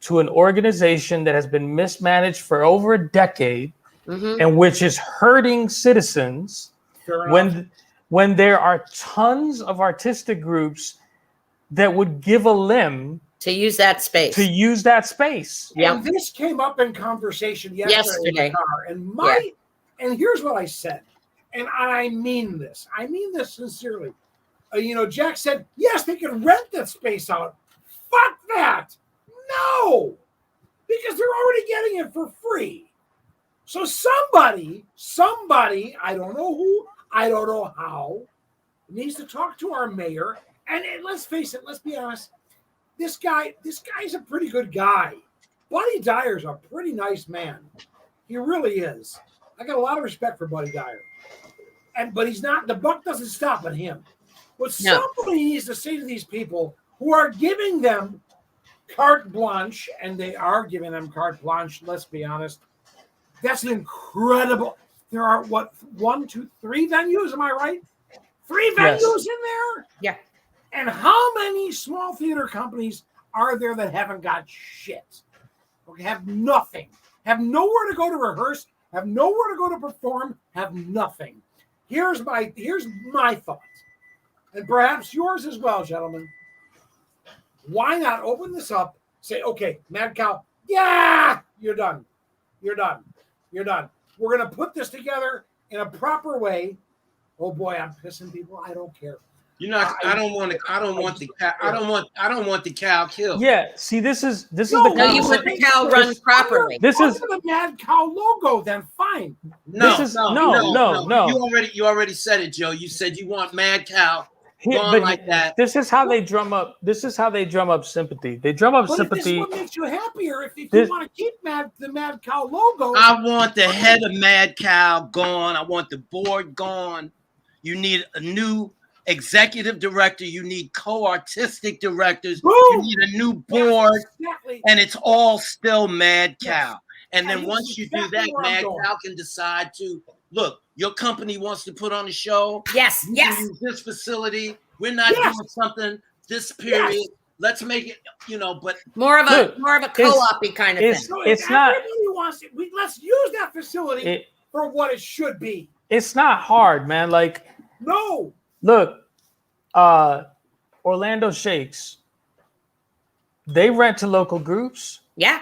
S5: to an organization that has been mismanaged for over a decade and which is hurting citizens when there are tons of artistic groups that would give a limb
S4: to use that space.
S3: Yeah. And this came up in conversation yesterday. In the car, and here's what I said. And I mean this. I mean this sincerely. Jack said, yes, they can rent that space out. Fuck that. No. Because they're already getting it for free. So somebody, I don't know who, I don't know how, needs to talk to our mayor. And let's face it, let's be honest. This guy's a pretty good guy. Buddy Dyer's a pretty nice man. He really is. I got a lot of respect for Buddy Dyer. But he's not, the buck doesn't stop at him. What somebody needs to say to these people who are giving them carte blanche, and they are giving them carte blanche, let's be honest, that's an incredible. There are, what, 1, 2, 3 venues, am I right? 3 venues in there?
S4: Yeah.
S3: And how many small theater companies are there that haven't got shit? Okay, have nothing. Have nowhere to go to rehearse, have nowhere to go to perform, have nothing. Here's my thought, and perhaps yours as well, gentlemen. Why not open this up, say, okay, Mad Cow, yeah, you're done. You're done. You're done. We're going to put this together in a proper way. Oh boy, I'm pissing people. I don't care.
S6: You know, I don't want the cow killed.
S5: Yeah, see, this is the
S4: No, you want the cow run properly.
S5: This is
S3: the Mad Cow logo. Then fine.
S6: No. You already said it, Joe. You said you want Mad Cow going like that.
S5: This is how they drum up. This is how they drum up sympathy. They drum up sympathy.
S3: This is what makes you happier. If you want to keep the Mad Cow logo,
S6: I want the head of Mad Cow gone. I want the board gone. You need a new executive director, you need co-artistic directors, you need a new board, and it's all still Mad Cow. And then once you do that, Mad Cow can decide to, look, your company wants to put on a show.
S4: Yes,
S6: you can use this facility. We're not doing something this period. Yes. Let's make it, but
S4: more of a co-op-y kind of thing.
S3: So it's not. Wants it, let's use that facility for what it should be.
S5: It's not hard, man. Like,
S3: no.
S5: Look, Orlando Shakes, they rent to local groups.
S4: Yeah.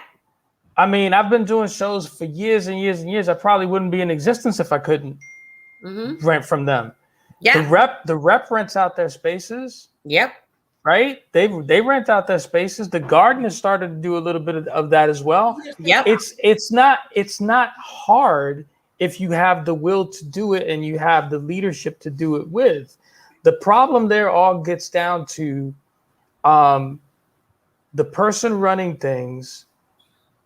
S5: I mean, I've been doing shows for years and years and years. I probably wouldn't be in existence if I couldn't rent from them.
S4: Yeah.
S5: The rep rents out their spaces.
S4: Yep.
S5: Right? They rent out their spaces. The Garden has started to do a little bit of that as well.
S4: Yep.
S5: It's not hard if you have the will to do it and you have the leadership to do it with. The problem there all gets down to the person running things.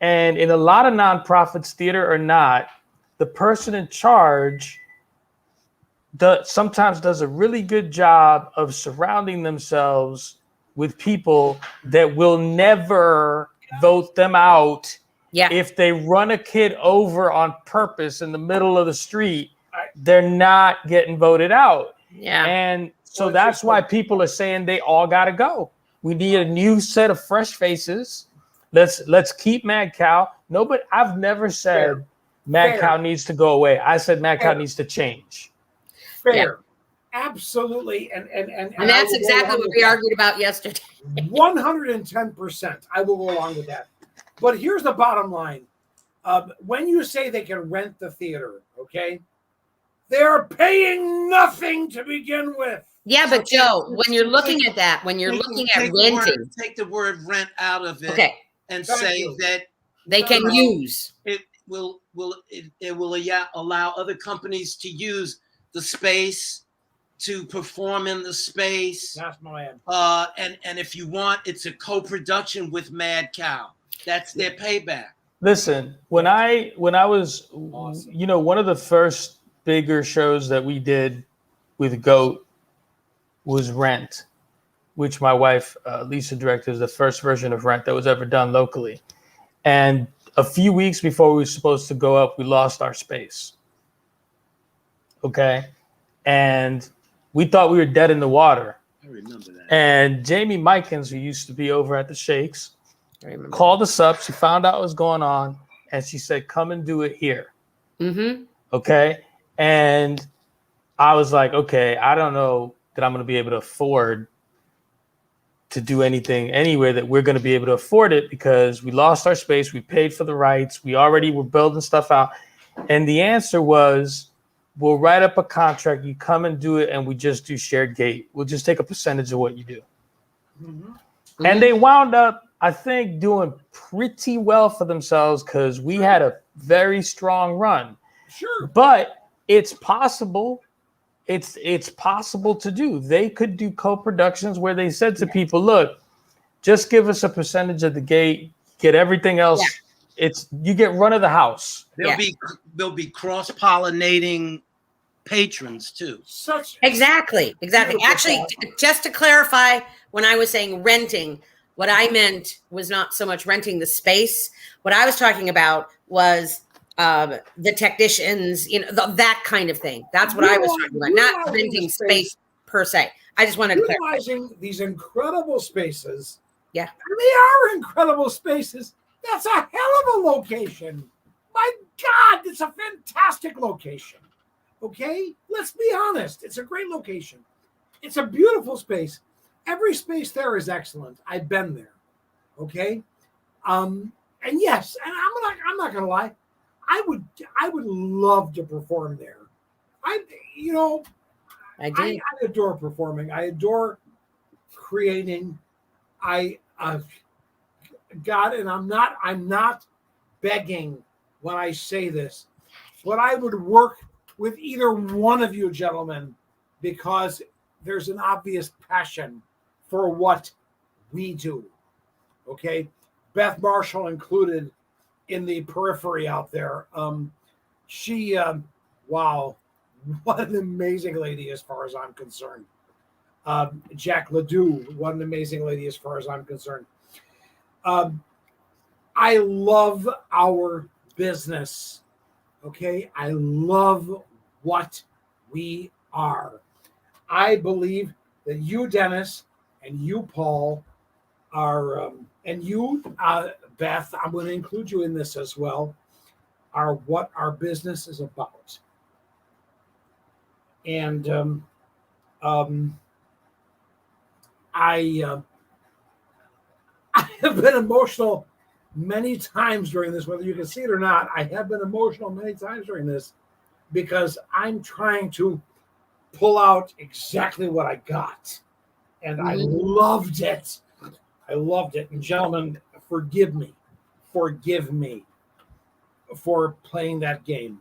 S5: And in a lot of nonprofits, theater or not, the person in charge sometimes does a really good job of surrounding themselves with people that will never vote them out.
S4: Yeah.
S5: If they run a kid over on purpose in the middle of the street, they're not getting voted out.
S4: Yeah.
S5: And so that's why people are saying they all got to go. We need a new set of fresh faces. Let's keep Mad Cow. No, but I've never said Mad Cow needs to go away. I said Mad Cow needs to change.
S3: Fair. Yeah. Absolutely. And
S4: that's exactly what we argued about yesterday.
S3: 110%. I will go along with that. But here's the bottom line. When you say they can rent the theater, okay, they're paying nothing to begin with.
S4: Yeah, but Joe, when you're looking at that, when you're looking at renting,
S6: take the word rent out of it,
S4: okay,
S6: and say that
S4: they can use
S6: it. Will allow other companies to use the space to perform in the space.
S3: That's my end.
S6: And if you want, it's a co-production with Mad Cow. That's their payback.
S5: Listen, when I was, awesome. One of the first bigger shows that we did with Goat was Rent, which my wife, Lisa, directed. Is the first version of Rent that was ever done locally. And a few weeks before we were supposed to go up, we lost our space. Okay. And we thought we were dead in the water.
S6: I remember that.
S5: And Jamie Mikins, who used to be over at the Shakes, called us up. She found out what was going on. And she said, come and do it here.
S4: Mm-hmm.
S5: Okay. And I was like, okay, I don't know that I'm going to be able to afford to do anything anywhere that we're going to be able to afford it because we lost our space. We paid for the rights. We already were building stuff out. And the answer was, we'll write up a contract. You come and do it. And we just do shared gate. We'll just take a percentage of what you do. Mm-hmm. And they wound up, I think, doing pretty well for themselves because we had a very strong run.
S3: Sure.
S5: But it's possible. It's possible to do. They could do co-productions where they said to people, look, just give us a percentage of the gate, get everything else. Yeah. You get run of the house.
S6: They'll be cross-pollinating patrons too.
S4: Exactly.
S3: Beautiful
S4: Actually,
S3: thought.
S4: just to clarify, when I was saying renting, what I meant was not so much renting the space. What I was talking about was the technicians, that kind of thing. That's what I was talking about, not
S3: Utilizing the
S4: renting space per se. I just wanted to clarify.
S3: Utilizing these incredible spaces.
S4: Yeah.
S3: And they are incredible spaces. That's a hell of a location. My God, it's a fantastic location. Okay? Let's be honest. It's a great location. It's a beautiful space. Every space there is excellent. I've been there. Okay? And yes, and I'm not gonna lie. I would love to perform there. I adore performing. I adore creating. God, and I'm not begging when I say this, but I would work with either one of you gentlemen because there's an obvious passion for what we do. Okay, Beth Marshall included in the periphery out there. She, wow, what an amazing lady as far as I'm concerned. Jack Ledoux, what an amazing lady as far as I'm concerned. I love our business. Okay, I love what we are. I believe that you, Dennis, and you, Paul, are, and you, Beth, I'm going to include you in this as well, are what our business is about. And I have been emotional many times during this, whether you can see it or not. I have been emotional many times during this because I'm trying to pull out exactly what I got. And I loved it. I loved it. And gentlemen, forgive me for playing that game.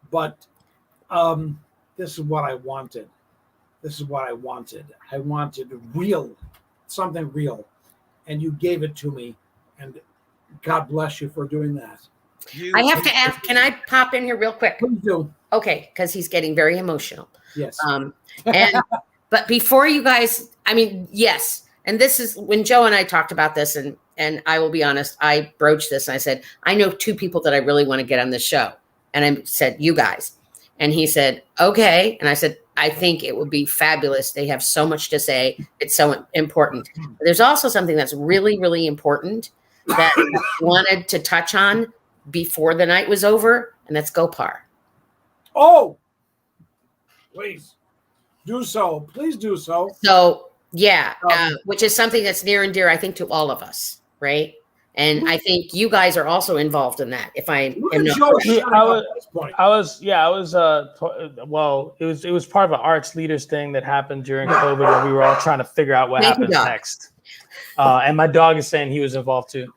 S3: But this is what I wanted. I wanted something real. And you gave it to me. And God bless you for doing that.
S4: I have to ask, can I pop in here real quick?
S3: Please do.
S4: Okay, because he's getting very emotional.
S3: Yes.
S4: But before you guys, yes. And this is when Joe and I talked about this, and I will be honest, I broached this and I said, I know two people that I really want to get on this show. And I said, you guys. And he said, okay. And I said, I think it would be fabulous. They have so much to say. It's so important. But there's also something that's really, really important that I wanted to touch on before the night was over, and that's Gopar.
S3: Oh, please do so. Please do so.
S4: So, yeah, which is something that's near and dear, I think, to all of us, right? And I think you guys are also involved in that. If I am not
S5: well, it was part of an arts leaders thing that happened during COVID when we were all trying to figure out what happens next. And my dog is saying he was involved too.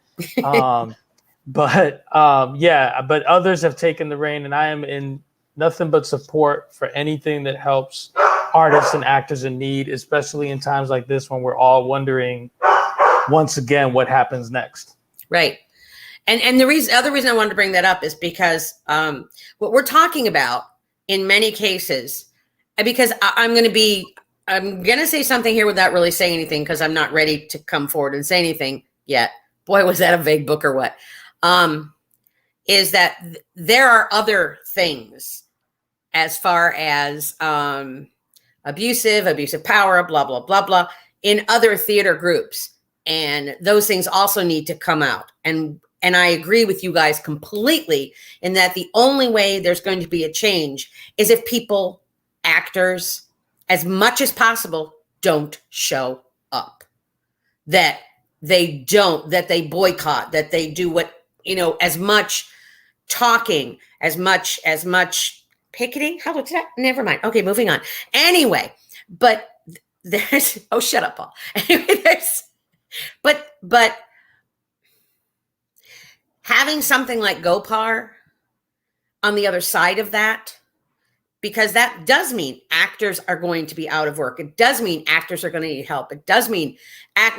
S5: But others have taken the reign, and I am in nothing but support for anything that helps artists and actors in need, especially in times like this when we're all wondering once again what happens next.
S4: Right. And the other reason I wanted to bring that up is because what we're talking about in many cases, because I'm going to say something here without really saying anything because I'm not ready to come forward and say anything yet. Boy, was that a vague book or what? Is that there are other things as far as abusive power, blah, blah, blah, blah, in other theater groups. And those things also need to come out. And I agree with you guys completely in that the only way there's going to be a change is if people, actors, as much as possible, don't show up. That they boycott, that they do what, as much talking, as much picketing. How about that? Never mind. Okay, moving on. Anyway, but there's, oh, shut up, Paul. Anyway, but having something like Gopar on the other side of that, because that does mean actors are going to be out of work. It does mean actors are going to need help. It does mean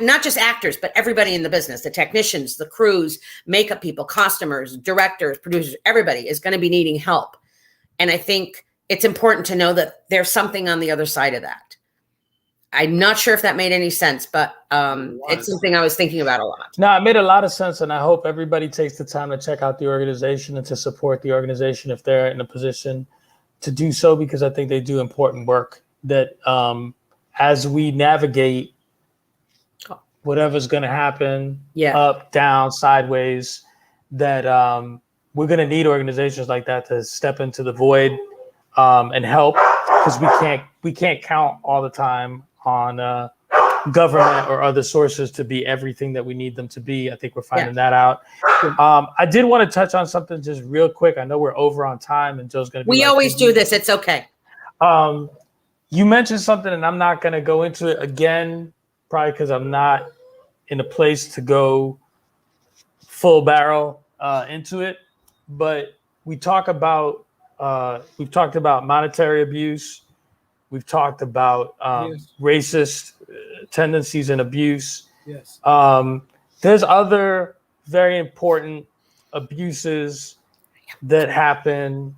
S4: not just actors, but everybody in the business, the technicians, the crews, makeup people, costumers, directors, producers, everybody is going to be needing help. And I think it's important to know that there's something on the other side of that. I'm not sure if that made any sense, but it's something I was thinking about a lot.
S5: No, it made a lot of sense, and I hope everybody takes the time to check out the organization and to support the organization if they're in a position to do so, because I think they do important work that as we navigate whatever's going to happen, up, down, sideways, that we're going to need organizations like that to step into the void and help, because we can't count all the time on government or other sources to be everything that we need them to be. I think we're finding that out. I did want to touch on something just real quick. I know we're over on time, and Joe's going to be.
S4: We always do this. It's okay.
S5: You mentioned something, and I'm not going to go into it again, probably because I'm not in a place to go full barrel into it. But we've talked about monetary abuse. We've talked about racist tendencies and abuse.
S3: Yes.
S5: There's other very important abuses that happen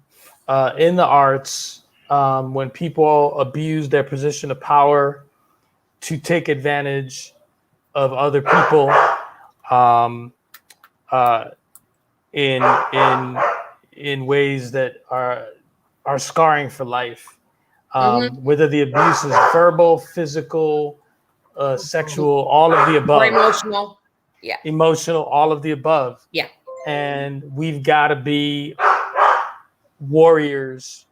S5: in the arts when people abuse their position of power to take advantage of other people in ways that are scarring for life. Whether the abuse is verbal, physical, sexual, all of the above.
S4: Or emotional. Yeah.
S5: Emotional, all of the above.
S4: Yeah.
S5: And we've got to be warriors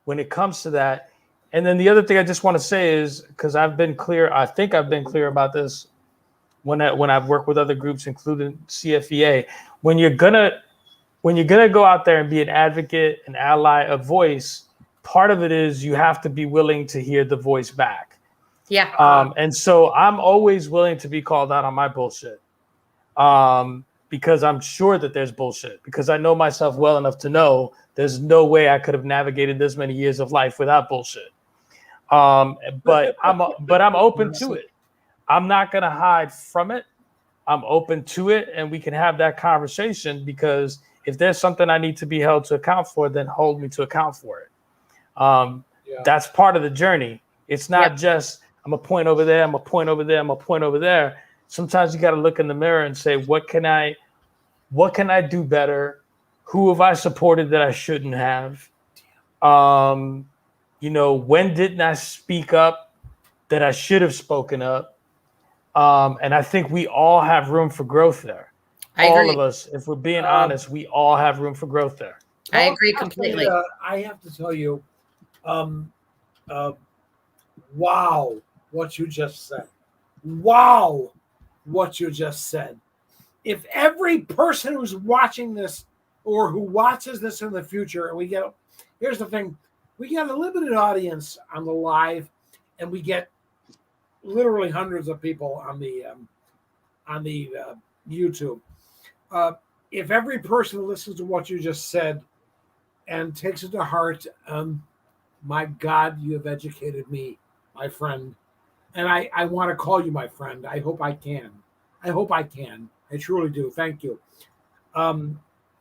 S5: when it comes to that. And then the other thing I just want to say is, because I've been clear, I think I've been clear about this when I've worked with other groups, including CFEA, when you're gonna go out there and be an advocate, an ally, a voice, part of it is you have to be willing to hear the voice back.
S4: Yeah.
S5: And so I'm always willing to be called out on my bullshit. Because I'm sure that there's bullshit, because I know myself well enough to know there's no way I could have navigated this many years of life without bullshit. But I'm open to it. I'm not going to hide from it. I'm open to it, and we can have that conversation, because if there's something I need to be held to account for, then hold me to account for it. That's part of the journey. It's not just, I'm a point over there, I'm a point over there, I'm a point over there. Sometimes you got to look in the mirror and say, what can I do better? Who have I supported that I shouldn't have? When didn't I speak up that I should have spoken up? And I think we all have room for growth there. All of us, if we're being honest, we all have room for growth there.
S4: I agree completely.
S3: I have to tell you, wow, what you just said. Wow, what you just said. If every person who's watching this or who watches this in the future, and here's the thing, we get a limited audience on the live, and we get literally hundreds of people on the YouTube. If every person listens to what you just said and takes it to heart, my God, you have educated me, my friend. And I want to call you my friend. I hope I can. I truly do. Thank you.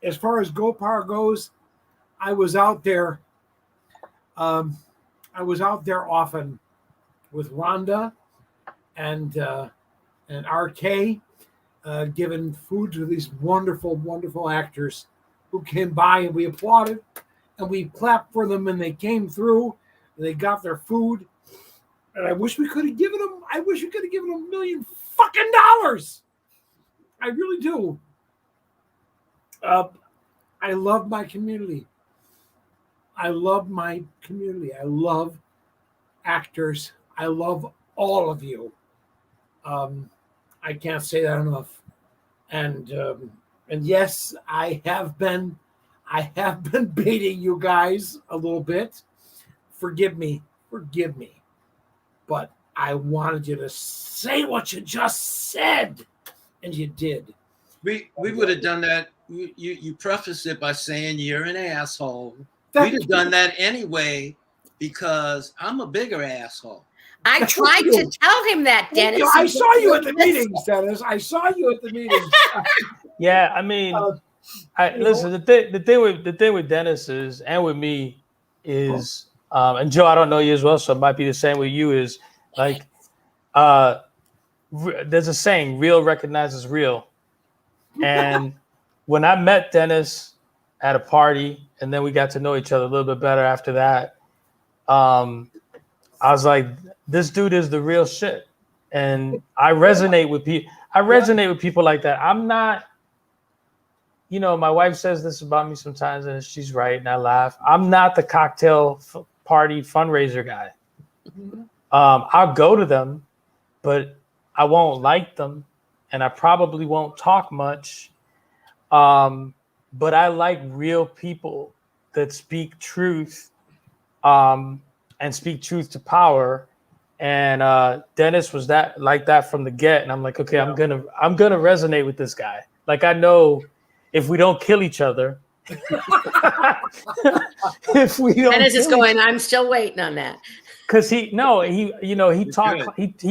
S3: As far as Gopar goes, I was out there often with Rhonda and RK, giving food to these wonderful, wonderful actors who came by, and we applauded and we clapped for them, and they came through and they got their food. And I wish we could have given them $1 million fucking dollars. I really do. I love my community. I love actors. I love all of you. I can't say that enough. And yes, I have been baiting you guys a little bit. Forgive me. But I wanted you to say what you just said, and you did.
S6: We would have done that. You prefaced it by saying you're an asshole. We'd have done that anyway, because I'm a bigger asshole.
S4: I tried to tell him that, Dennis.
S3: I saw you at the meetings, Dennis. I saw you at the meetings.
S5: Yeah, I mean, listen. The thing with Dennis is, and with me, is, and Joe, I don't know you as well, so it might be the same with you. Is like, there's a saying, "Real recognizes real," and when I met Dennis at a party, and then we got to know each other a little bit better after that, I was like, "This dude is the real shit," and I resonate with people. I resonate with people like that. I'm not. You know, my wife says this about me sometimes, and she's right, and I laugh. I'm not the cocktail party fundraiser guy. I'll go to them, but I won't like them, and I probably won't talk much. But I like real people that speak truth, and speak truth to power. And Dennis was like that from the get, and I'm like, okay, I'm gonna resonate with this guy. Like, I know. If we don't kill each other, if we don't,
S4: Dennis is going. I'm still waiting on that.
S5: Because he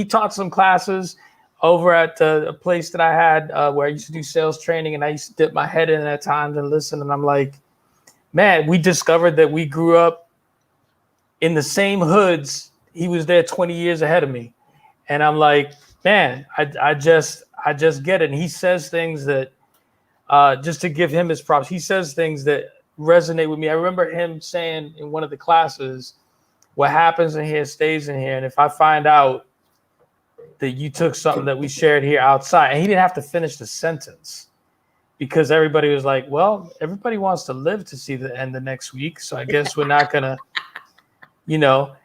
S5: taught some classes over at a place that I had where I used to do sales training, and I used to dip my head in at times and listen. And I'm like, man, we discovered that we grew up in the same hoods. He was there 20 years ahead of me, and I'm like, man, I just get it. And he says things that. Just to give him his props, he says things that resonate with me. I remember him saying in one of the classes, what happens in here stays in here. And if I find out that you took something that we shared here outside, and he didn't have to finish the sentence because everybody was like, well, everybody wants to live to see the end of next week. So I guess we're not going to,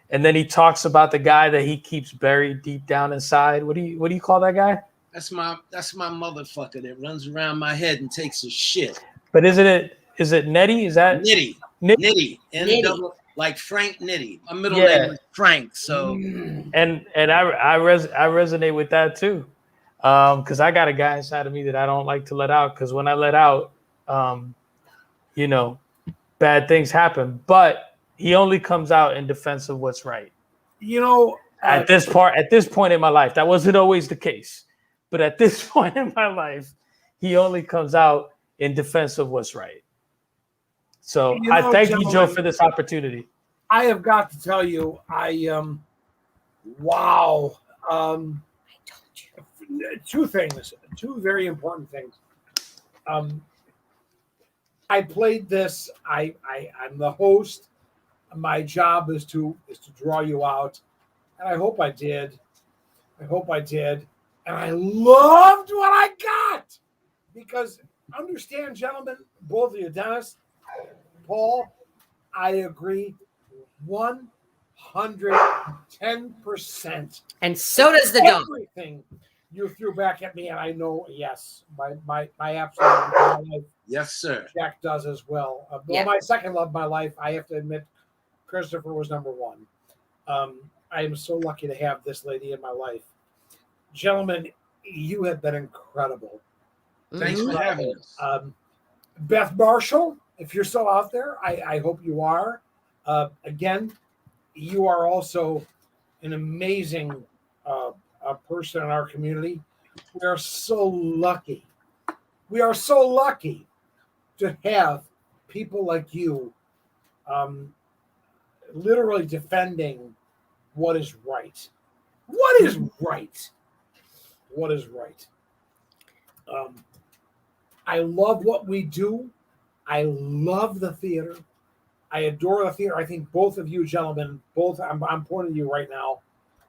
S5: and then he talks about the guy that he keeps buried deep down inside. What do you call that guy?
S6: That's my motherfucker that runs around my head and takes a shit.
S5: But is it Nettie? Is that
S6: Nitty? Nitty. Like Frank Nitty. My middle name is Frank. So
S5: and I resonate with that too. Because I got a guy inside of me that I don't like to let out, because when I let out, bad things happen. But he only comes out in defense of what's right. At this point in my life, that wasn't always the case. But at this point in my life, he only comes out in defense of what's right. So I thank you, Joe, for this opportunity.
S3: I have got to tell you, wow. I told you. Two things, two very important things. I played this. I'm the host. My job is to draw you out, and I hope I did. And I loved what I got, because understand, gentlemen, both of you, Dennis, Paul, I agree 110%.
S4: And so does the dog.
S3: Everything you threw back at me, and I know, yes, my absolute life.
S6: Yes, sir.
S3: Jack does as well. My second love of my life, I have to admit, Christopher was number one. I am so lucky to have this lady in my life. Gentlemen, you have been incredible.
S6: Thanks for having us.
S3: Beth Marshall, if you're still out there, I hope you are. Again, you are also an amazing person in our community. We are so lucky. We are so lucky to have people like you literally defending what is right. What is right? What is right? I love what we do. I love the theater. I adore the theater. I think both of you gentlemen, I'm pointing at you right now.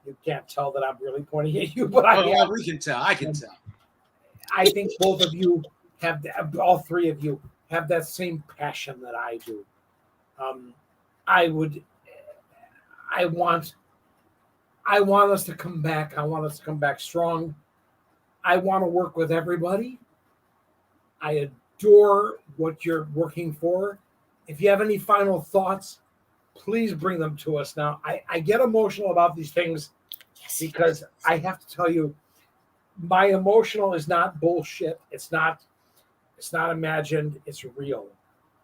S3: You can't tell that I'm really pointing at you, but
S6: we can tell. I can tell.
S3: I think both of you all three of you have that same passion that I do. I want us to come back. I want us to come back strong. I want to work with everybody. I adore what you're working for. If you have any final thoughts, please bring them to us now. I get emotional about these things because I have to tell you, my emotional is not bullshit. It's not imagined. It's real.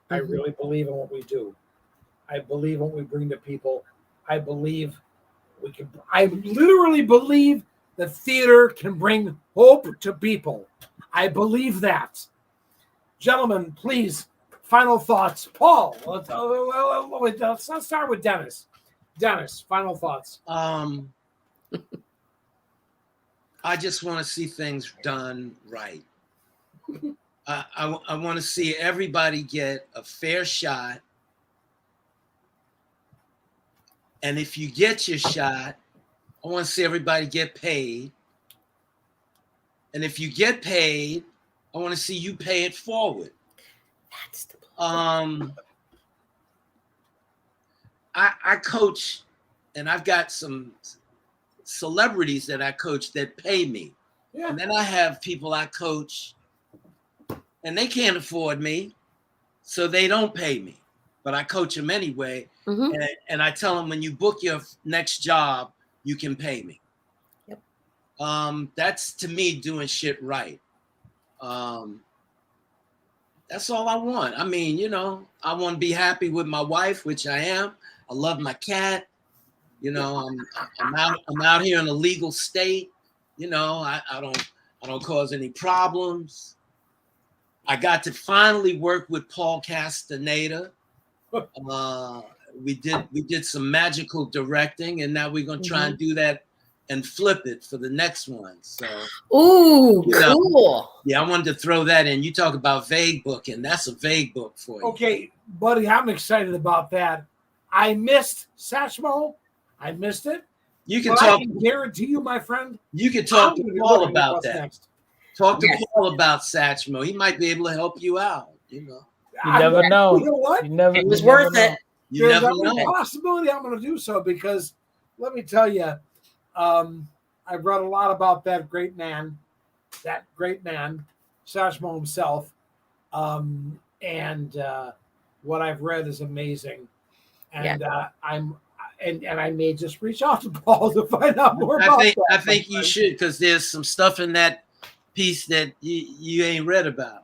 S3: I really believe in what we do. I believe in what we bring to people. I literally believe that theater can bring hope to people. I believe that. Gentlemen, please final thoughts. Paul, let's start with Dennis. Dennis, final thoughts.
S6: I just want to see things done right. I want to see everybody get a fair shot. And if you get your shot, I want to see everybody get paid. And if you get paid, I want to see you pay it forward.
S4: That's the
S6: I coach, and I've got some celebrities that I coach that pay me.
S3: Yeah.
S6: And then I have people I coach and they can't afford me, so they don't pay me. But I coach them anyway.
S4: Mm-hmm.
S6: And I tell them, when you book your next job, you can pay me.
S4: Yep.
S6: That's, to me, doing shit right. That's all I want. I mean, you know, I want to be happy with my wife, which I am. I love my cat. You know, I'm out here in a legal state. You know, I don't cause any problems. I got to finally work with Paul Castaneda. We did some magical directing, and now we're gonna try and do that and flip it for the next one. So,
S4: ooh, cool.
S6: Yeah, I wanted to throw that in. You talk about vague booking. That's a vague book for you.
S3: Okay, buddy, I'm excited about that. I missed SATCHMO. I missed it.
S6: You can
S3: but
S6: talk.
S3: I can guarantee you, my friend.
S6: You can talk to Paul about that.
S3: Next.
S6: Talk to Paul about SATCHMO. He might be able to help you out. You know.
S5: You never know.
S3: You know what?
S4: It was worth it.
S6: You
S3: There's
S6: never
S3: every
S6: know.
S3: possibility I'm going to do so, because let me tell you, I've read a lot about that great man, SATCHMO himself, and what I've read is amazing, and I may just reach out to Paul to find out more about that.
S6: I think you should, because there's some stuff in that piece that you ain't read about.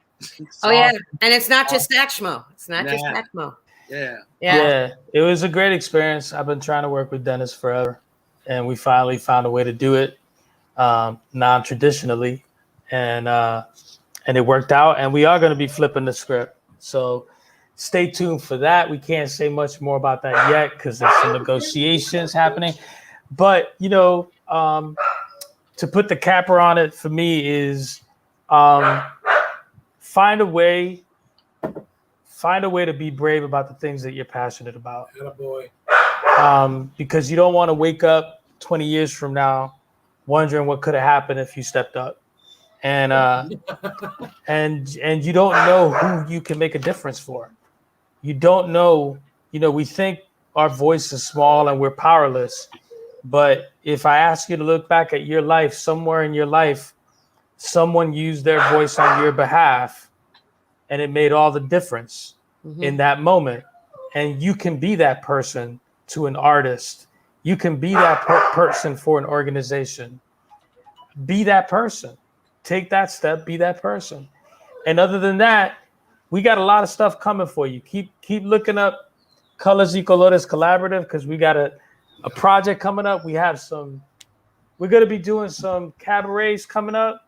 S4: Oh yeah, and it's not just SATCHMO. It's not just SATCHMO.
S6: Yeah.
S5: It was a great experience. I've been trying to work with Dennis forever, and we finally found a way to do it non-traditionally, and it worked out. And we are going to be flipping the script, so stay tuned for that. We can't say much more about that yet because there's some negotiations happening. But you know, to put the capper on it for me is find a way to be brave about the things that you're passionate about.
S3: Attaboy.
S5: Because you don't want to wake up 20 years from now wondering what could have happened if you stepped up. And and you don't know who you can make a difference for. You don't know, you know, we think our voice is small and we're powerless. But if I ask you to look back at your life, somewhere in your life, someone used their voice on your behalf, and it made all the difference in that moment. And you can be that person to an artist. You can be that person for an organization. Be that person. Take that step. Be that person. And other than that, we got a lot of stuff coming for you. Keep looking up Colors y Colores Collaborative, because we got a project coming up. We're going to be doing some cabarets coming up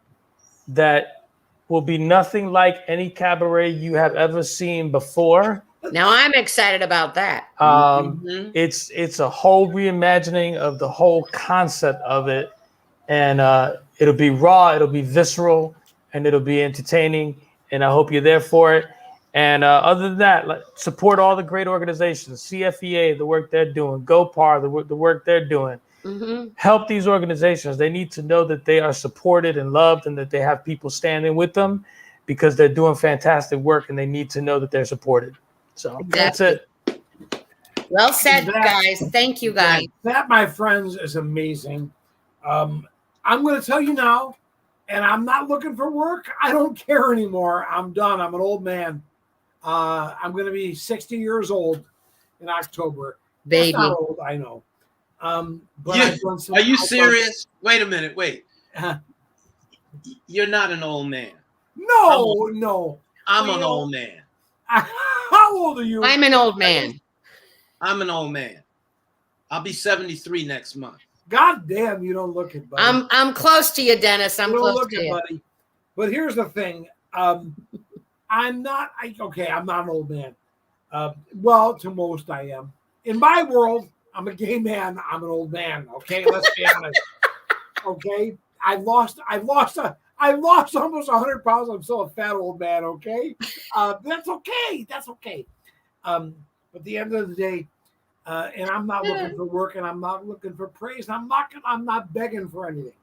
S5: that will be nothing like any cabaret you have ever seen before.
S4: Now I'm excited about that.
S5: It's a whole reimagining of the whole concept of it, and it'll be raw, it'll be visceral, and it'll be entertaining. And I hope you're there for it. And other than that, support all the great organizations, CFEA, the work they're doing, GoPar, the work they're doing. Help these organizations. They need to know that they are supported and loved, and that they have people standing with them, because they're doing fantastic work, and they need to know that they're supported. So that's it.
S4: Well said, guys. Thank you, guys.
S3: That, my friends, is amazing. I'm going to tell you now, and I'm not looking for work. I don't care anymore. I'm done. I'm an old man. I'm going to be 60 years old in October.
S4: Baby.
S3: That's not old, I know. But
S6: are you serious? Wait a minute. Wait. You're not an old man.
S3: No.
S6: I'm an old man.
S3: How old are you?
S4: I'm an old man.
S6: I'm an old man. I'll be 73 next month.
S3: God damn, you don't look it, buddy.
S4: I'm close to you, Dennis. I'm
S3: you don't
S4: close
S3: look
S4: to
S3: it,
S4: you.
S3: buddy. But here's the thing. I'm not. I'm not an old man. Well, to most I am. In my world, I'm a gay man. I'm an old man. Okay, let's be honest. Okay, I've lost almost 100 pounds. I'm still a fat old man. Okay, that's okay. That's okay. But at the end of the day, and I'm not looking for work, and I'm not looking for praise. And I'm not begging for anything.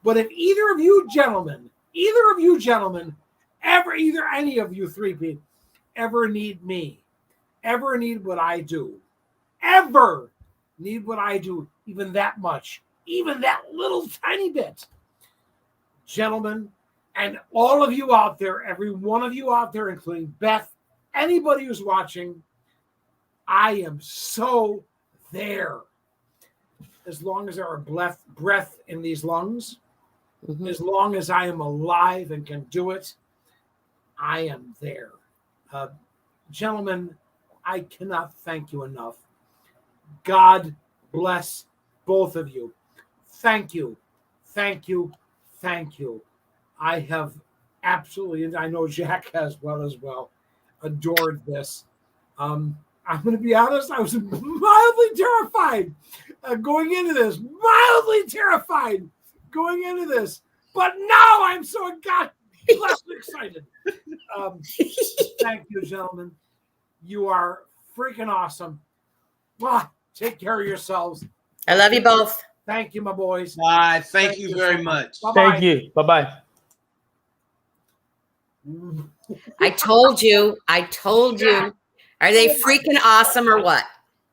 S3: But if either of you gentlemen, ever either any of you three people ever need me, ever need what I do, even that much, even that little tiny bit, gentlemen, and all of you out there, every one of you out there, including Beth, anybody who's watching, I am so there. As long as there are breath in these lungs, as long as I am alive and can do it, I am there. Gentlemen, I cannot thank you enough. God bless both of you. Thank you. Thank you. Thank you. I have absolutely, and I know Jack has as well, adored this. I'm going to be honest, I was mildly terrified going into this. But now I'm so excited. Thank you, gentlemen. You are freaking awesome. Take care of yourselves.
S4: I love you both.
S3: Thank you, my boys.
S6: Bye. Thank you very much.
S3: Bye-bye.
S5: Thank you. Bye-bye.
S4: I told you. Are they freaking awesome or what?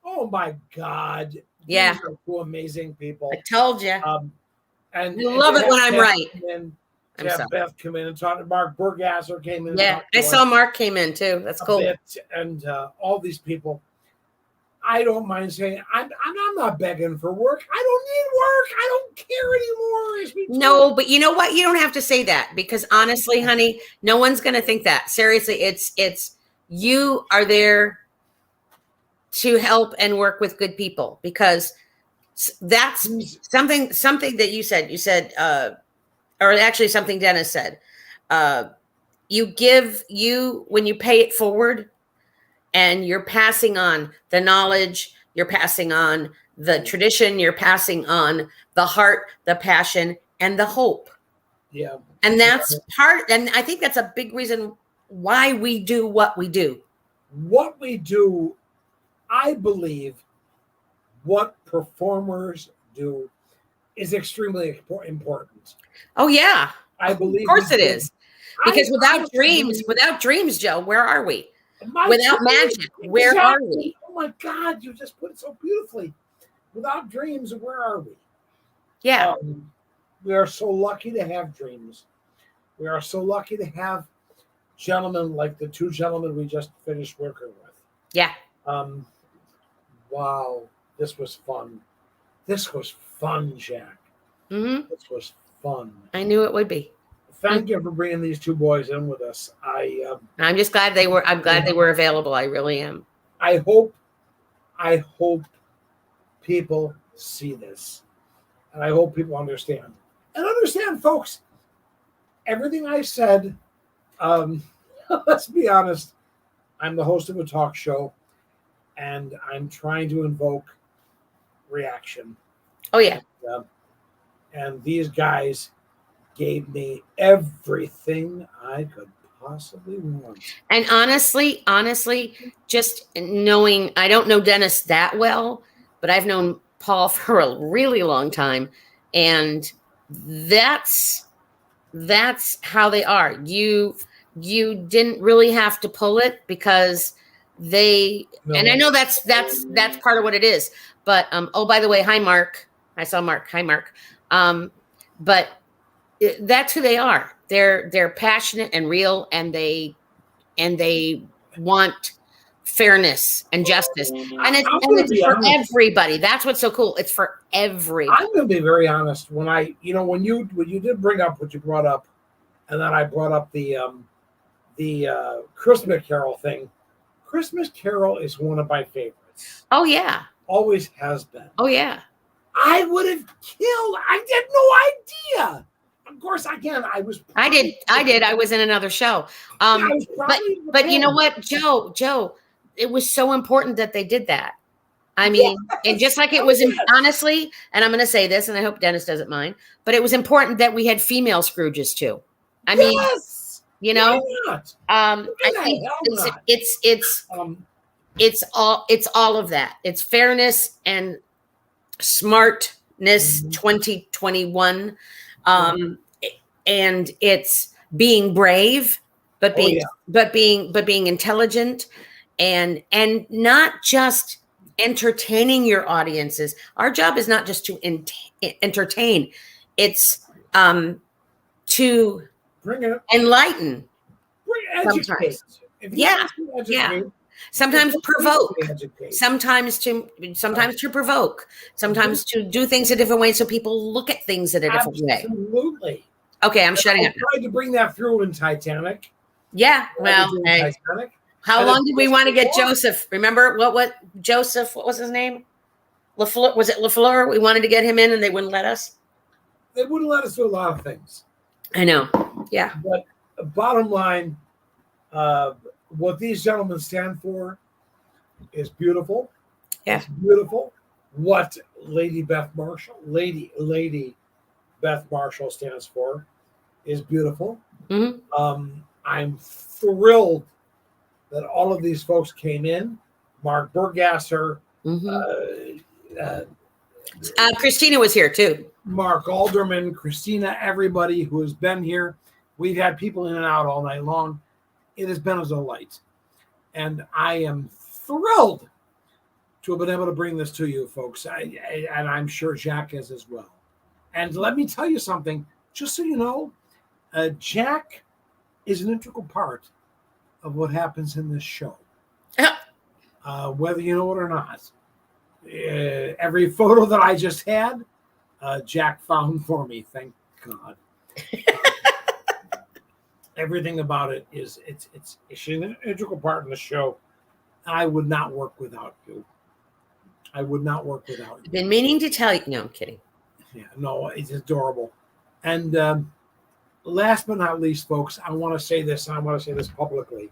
S3: Oh my God.
S4: Yeah.
S3: These are two amazing people.
S4: I told you.
S3: And
S4: You love it when I'm right.
S3: To have Beth come in and talk to Mark Burgasser came in.
S4: Yeah, I saw Mark came in too. That's cool.
S3: And all these people. I don't mind saying I'm not begging for work. I don't need work. I don't care anymore.
S4: No, but you know what? You don't have to say that because honestly, honey, no one's going to think that. Seriously, it's you are there to help and work with good people because that's something that you said, or actually something Dennis said. When you pay it forward and you're passing on the knowledge, you're passing on the tradition, you're passing on the heart, the passion, and the hope.
S3: Yeah.
S4: And that's and I think that's a big reason why we do what we do.
S3: What we do, I believe, what performers do is extremely important.
S4: Oh yeah.
S3: I believe.
S4: Of course it is. Because without dreams, Joe, where are we? Without magic, where are we?
S3: Oh my God, you just put it so beautifully. Without dreams, where are we?
S4: Yeah.
S3: We are so lucky to have dreams. We are so lucky to have gentlemen like the two gentlemen we just finished working with.
S4: Yeah.
S3: Wow. This was fun. Jack.
S4: Mm-hmm.
S3: This was fun.
S4: I knew it would be.
S3: Thank you for bringing these two boys in with us.
S4: I'm just glad they were. I'm glad they were available. I really am.
S3: I hope people see this, and I hope people understand. And understand, folks. Everything I said. Let's be honest. I'm the host of a talk show, and I'm trying to invoke reaction.
S4: Oh yeah.
S3: And these guys gave me everything I could possibly want.
S4: And honestly, just knowing, I don't know Dennis that well, but I've known Paul for a really long time. And that's how they are. You didn't really have to pull it because and I know that's part of what it is. But, oh, by the way, hi, Mark. I saw Mark. Hi, Mark. But that's who they are. They're passionate and real, and they want fairness and justice, and it's for everybody. That's what's so cool. It's for everybody.
S3: I'm going to be very honest. When you did bring up what you brought up, and then I brought up the Christmas Carol thing. Christmas Carol is one of my favorites.
S4: Oh yeah,
S3: always has been.
S4: Oh yeah.
S3: I would have killed. I had no idea Of course, again, I was.
S4: I did. I was in another show. But you know what, Joe, it was so important that they did that. I mean, and just like it was, honestly, and I'm going to say this, and I hope Dennis doesn't mind, but it was important that we had female Scrooges too. I mean, you know, I think it's all of that. It's fairness and smartness, 2021, and it's being brave, but being intelligent, and not just entertaining your audiences. Our job is not just to entertain; it's to enlighten. Sometimes, sometimes provoke, sometimes to provoke, sometimes to do things a different way, so people look at things in a different way.
S3: Absolutely.
S4: Okay, I'm shutting up.
S3: I tried to bring that through in Titanic.
S4: Yeah, well, hey. How long did we want to get Joseph? Remember what Joseph? What was his name? LaFleur. Was it LaFleur? We wanted to get him in, and they wouldn't let us.
S3: They wouldn't let us do a lot of things.
S4: I know. Yeah.
S3: But bottom line, what these gentlemen stand for is beautiful.
S4: Yeah.
S3: It's beautiful. What Lady Beth Marshall stands for is beautiful.
S4: Mm-hmm.
S3: I'm thrilled that all of these folks came in. Mark Burgasser,
S4: Christina was here too.
S3: Mark Alderman, Christina, everybody who has been here. We've had people in and out all night long. It has been a delight. And I am thrilled to have been able to bring this to you, folks. And I'm sure Jack is as well. And let me tell you something, just so you know, Jack is an integral part of what happens in this show. Whether you know it or not. Every photo that I just had, Jack found for me, thank God. Everything about it is it's an integral part of the show. I would not work without you. I've been
S4: meaning to tell you. No, I'm kidding.
S3: Yeah, no, it's adorable. And last but not least, folks, I want to say this, and I want to say this publicly.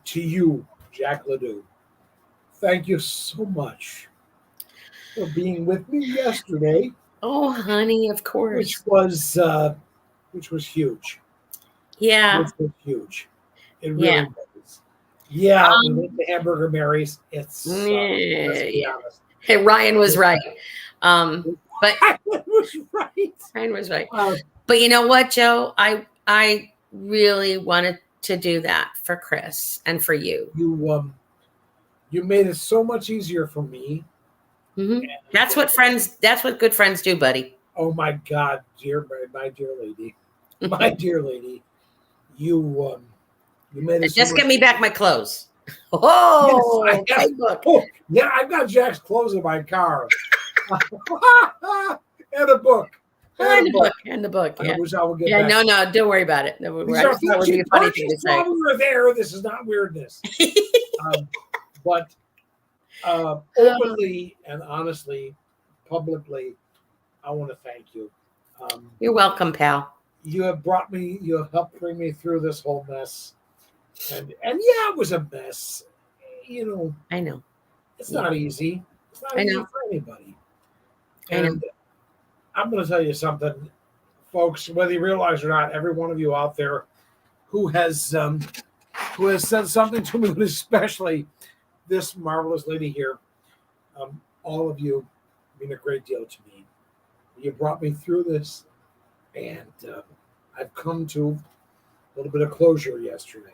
S3: To you, Jack Ledoux. Thank you so much for being with me yesterday.
S4: Oh, honey, of course.
S3: Which was huge.
S4: Yeah.
S3: Which was huge. It really was. Yeah, we went to Hamburger Mary's. Let's be honest.
S4: Hey, Ryan was right. But
S3: Ryan was right.
S4: But you know what, Joe? I really wanted to do that for Chris and for you.
S3: You made it so much easier for me.
S4: Mm-hmm. That's what good friends do, buddy.
S3: Oh my God, my dear lady, you made it. Just
S4: get me back my clothes. Oh,
S3: yes, yeah, I've got Jack's clothes in my car, and a book.
S4: And the book. Yeah.
S3: I wish I would get back.
S4: No, don't worry about it. That would be a funny thing to say.
S3: While we were there, this is not weirdness. But openly and honestly, publicly, I want to thank you.
S4: You're welcome, pal.
S3: You have helped bring me through this whole mess. And yeah, it was a mess. You know.
S4: I know.
S3: It's not easy. It's not easy for anybody. And I'm going to tell you something, folks, whether you realize or not, every one of you out there who has said something to me, but especially this marvelous lady here, all of you mean a great deal to me. You brought me through this, and I've come to a little bit of closure yesterday.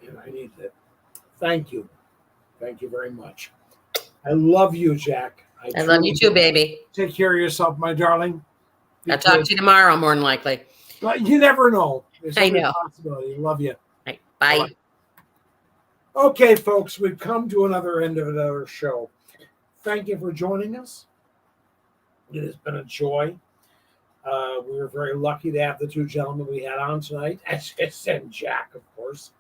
S3: And I need it. Thank you. Thank you very much. I love you, Jack.
S4: I love you too, baby.
S3: Take care of yourself, my darling.
S4: I'll talk to you tomorrow, more than likely.
S3: But you never know.
S4: I know.
S3: Possibility. Love you.
S4: Right. Bye.
S3: Bye. Okay, folks, we've come to another end of another show. Thank you for joining us. It has been a joy. We were very lucky to have the two gentlemen we had on tonight, and Jack, of course,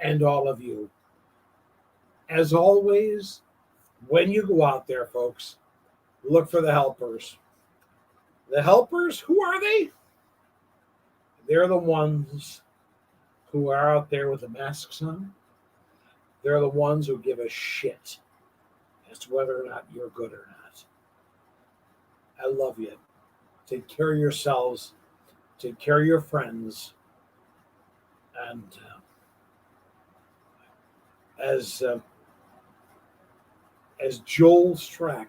S3: and all of you. As always, when you go out there, folks, look for the helpers. The helpers, who are they? They're the ones who are out there with the masks on. They're the ones who give a shit as to whether or not you're good or not. I love you. Take care of yourselves. Take care of your friends. And as Joel Strack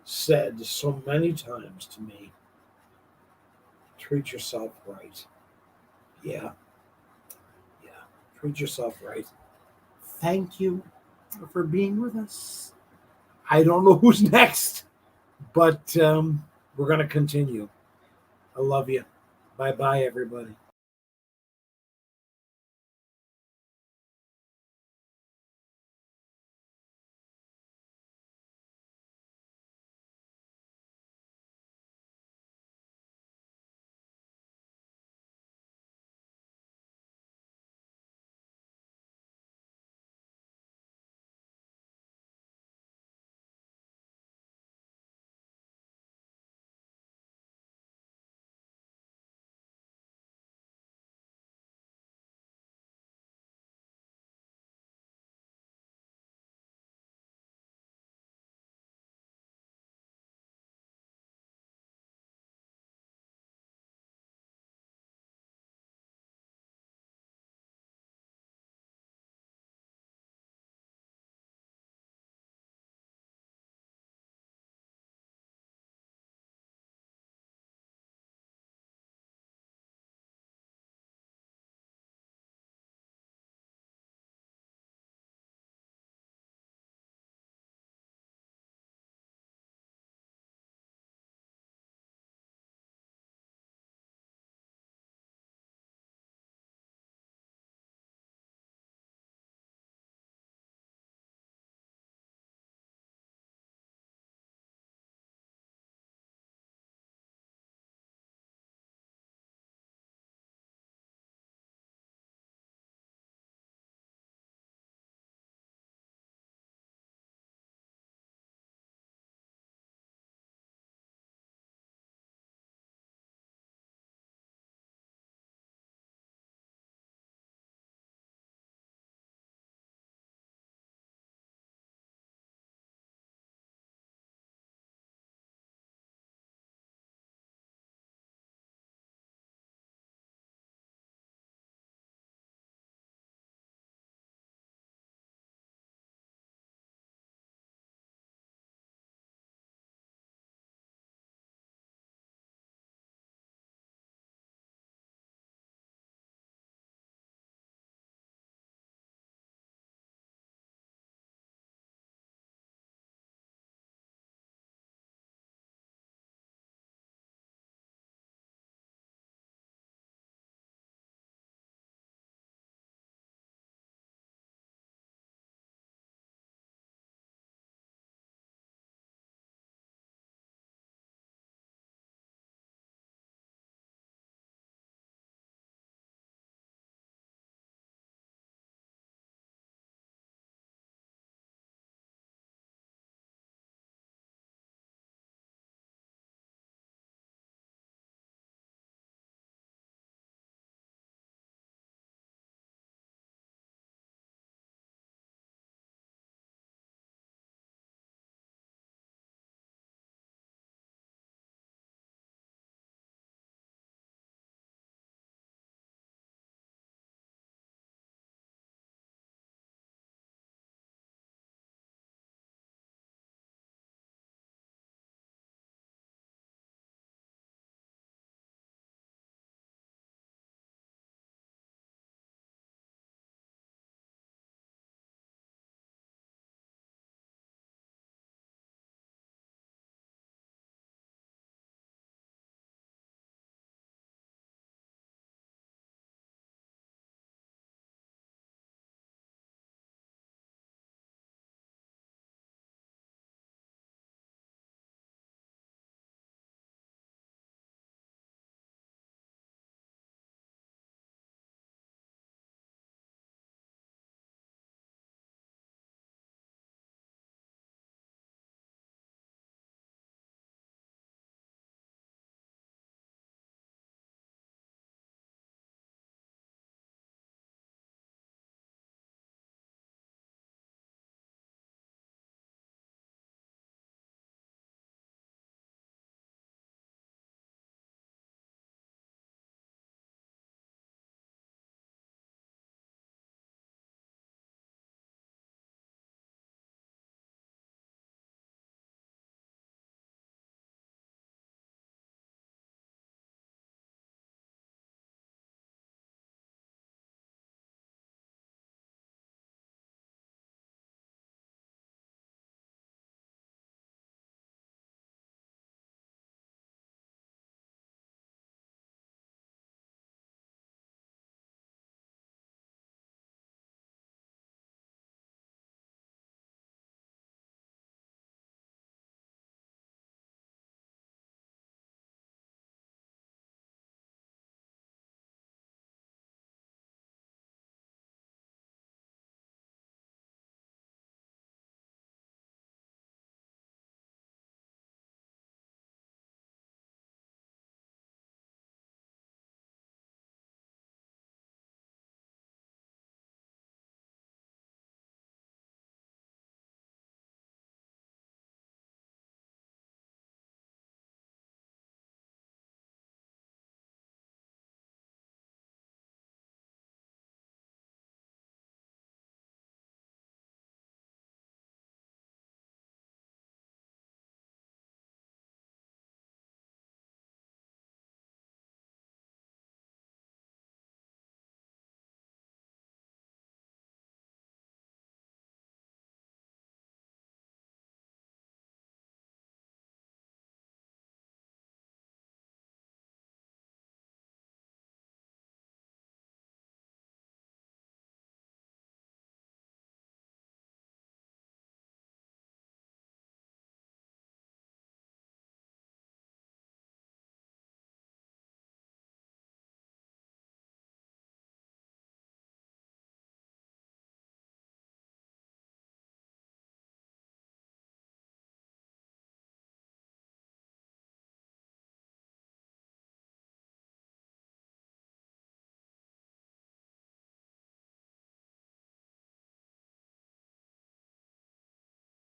S3: said so many times to me, treat yourself right. Yeah. Treat yourself right. Thank you for being with us. I don't know who's next, but we're going to continue. I love you. Bye-bye, everybody.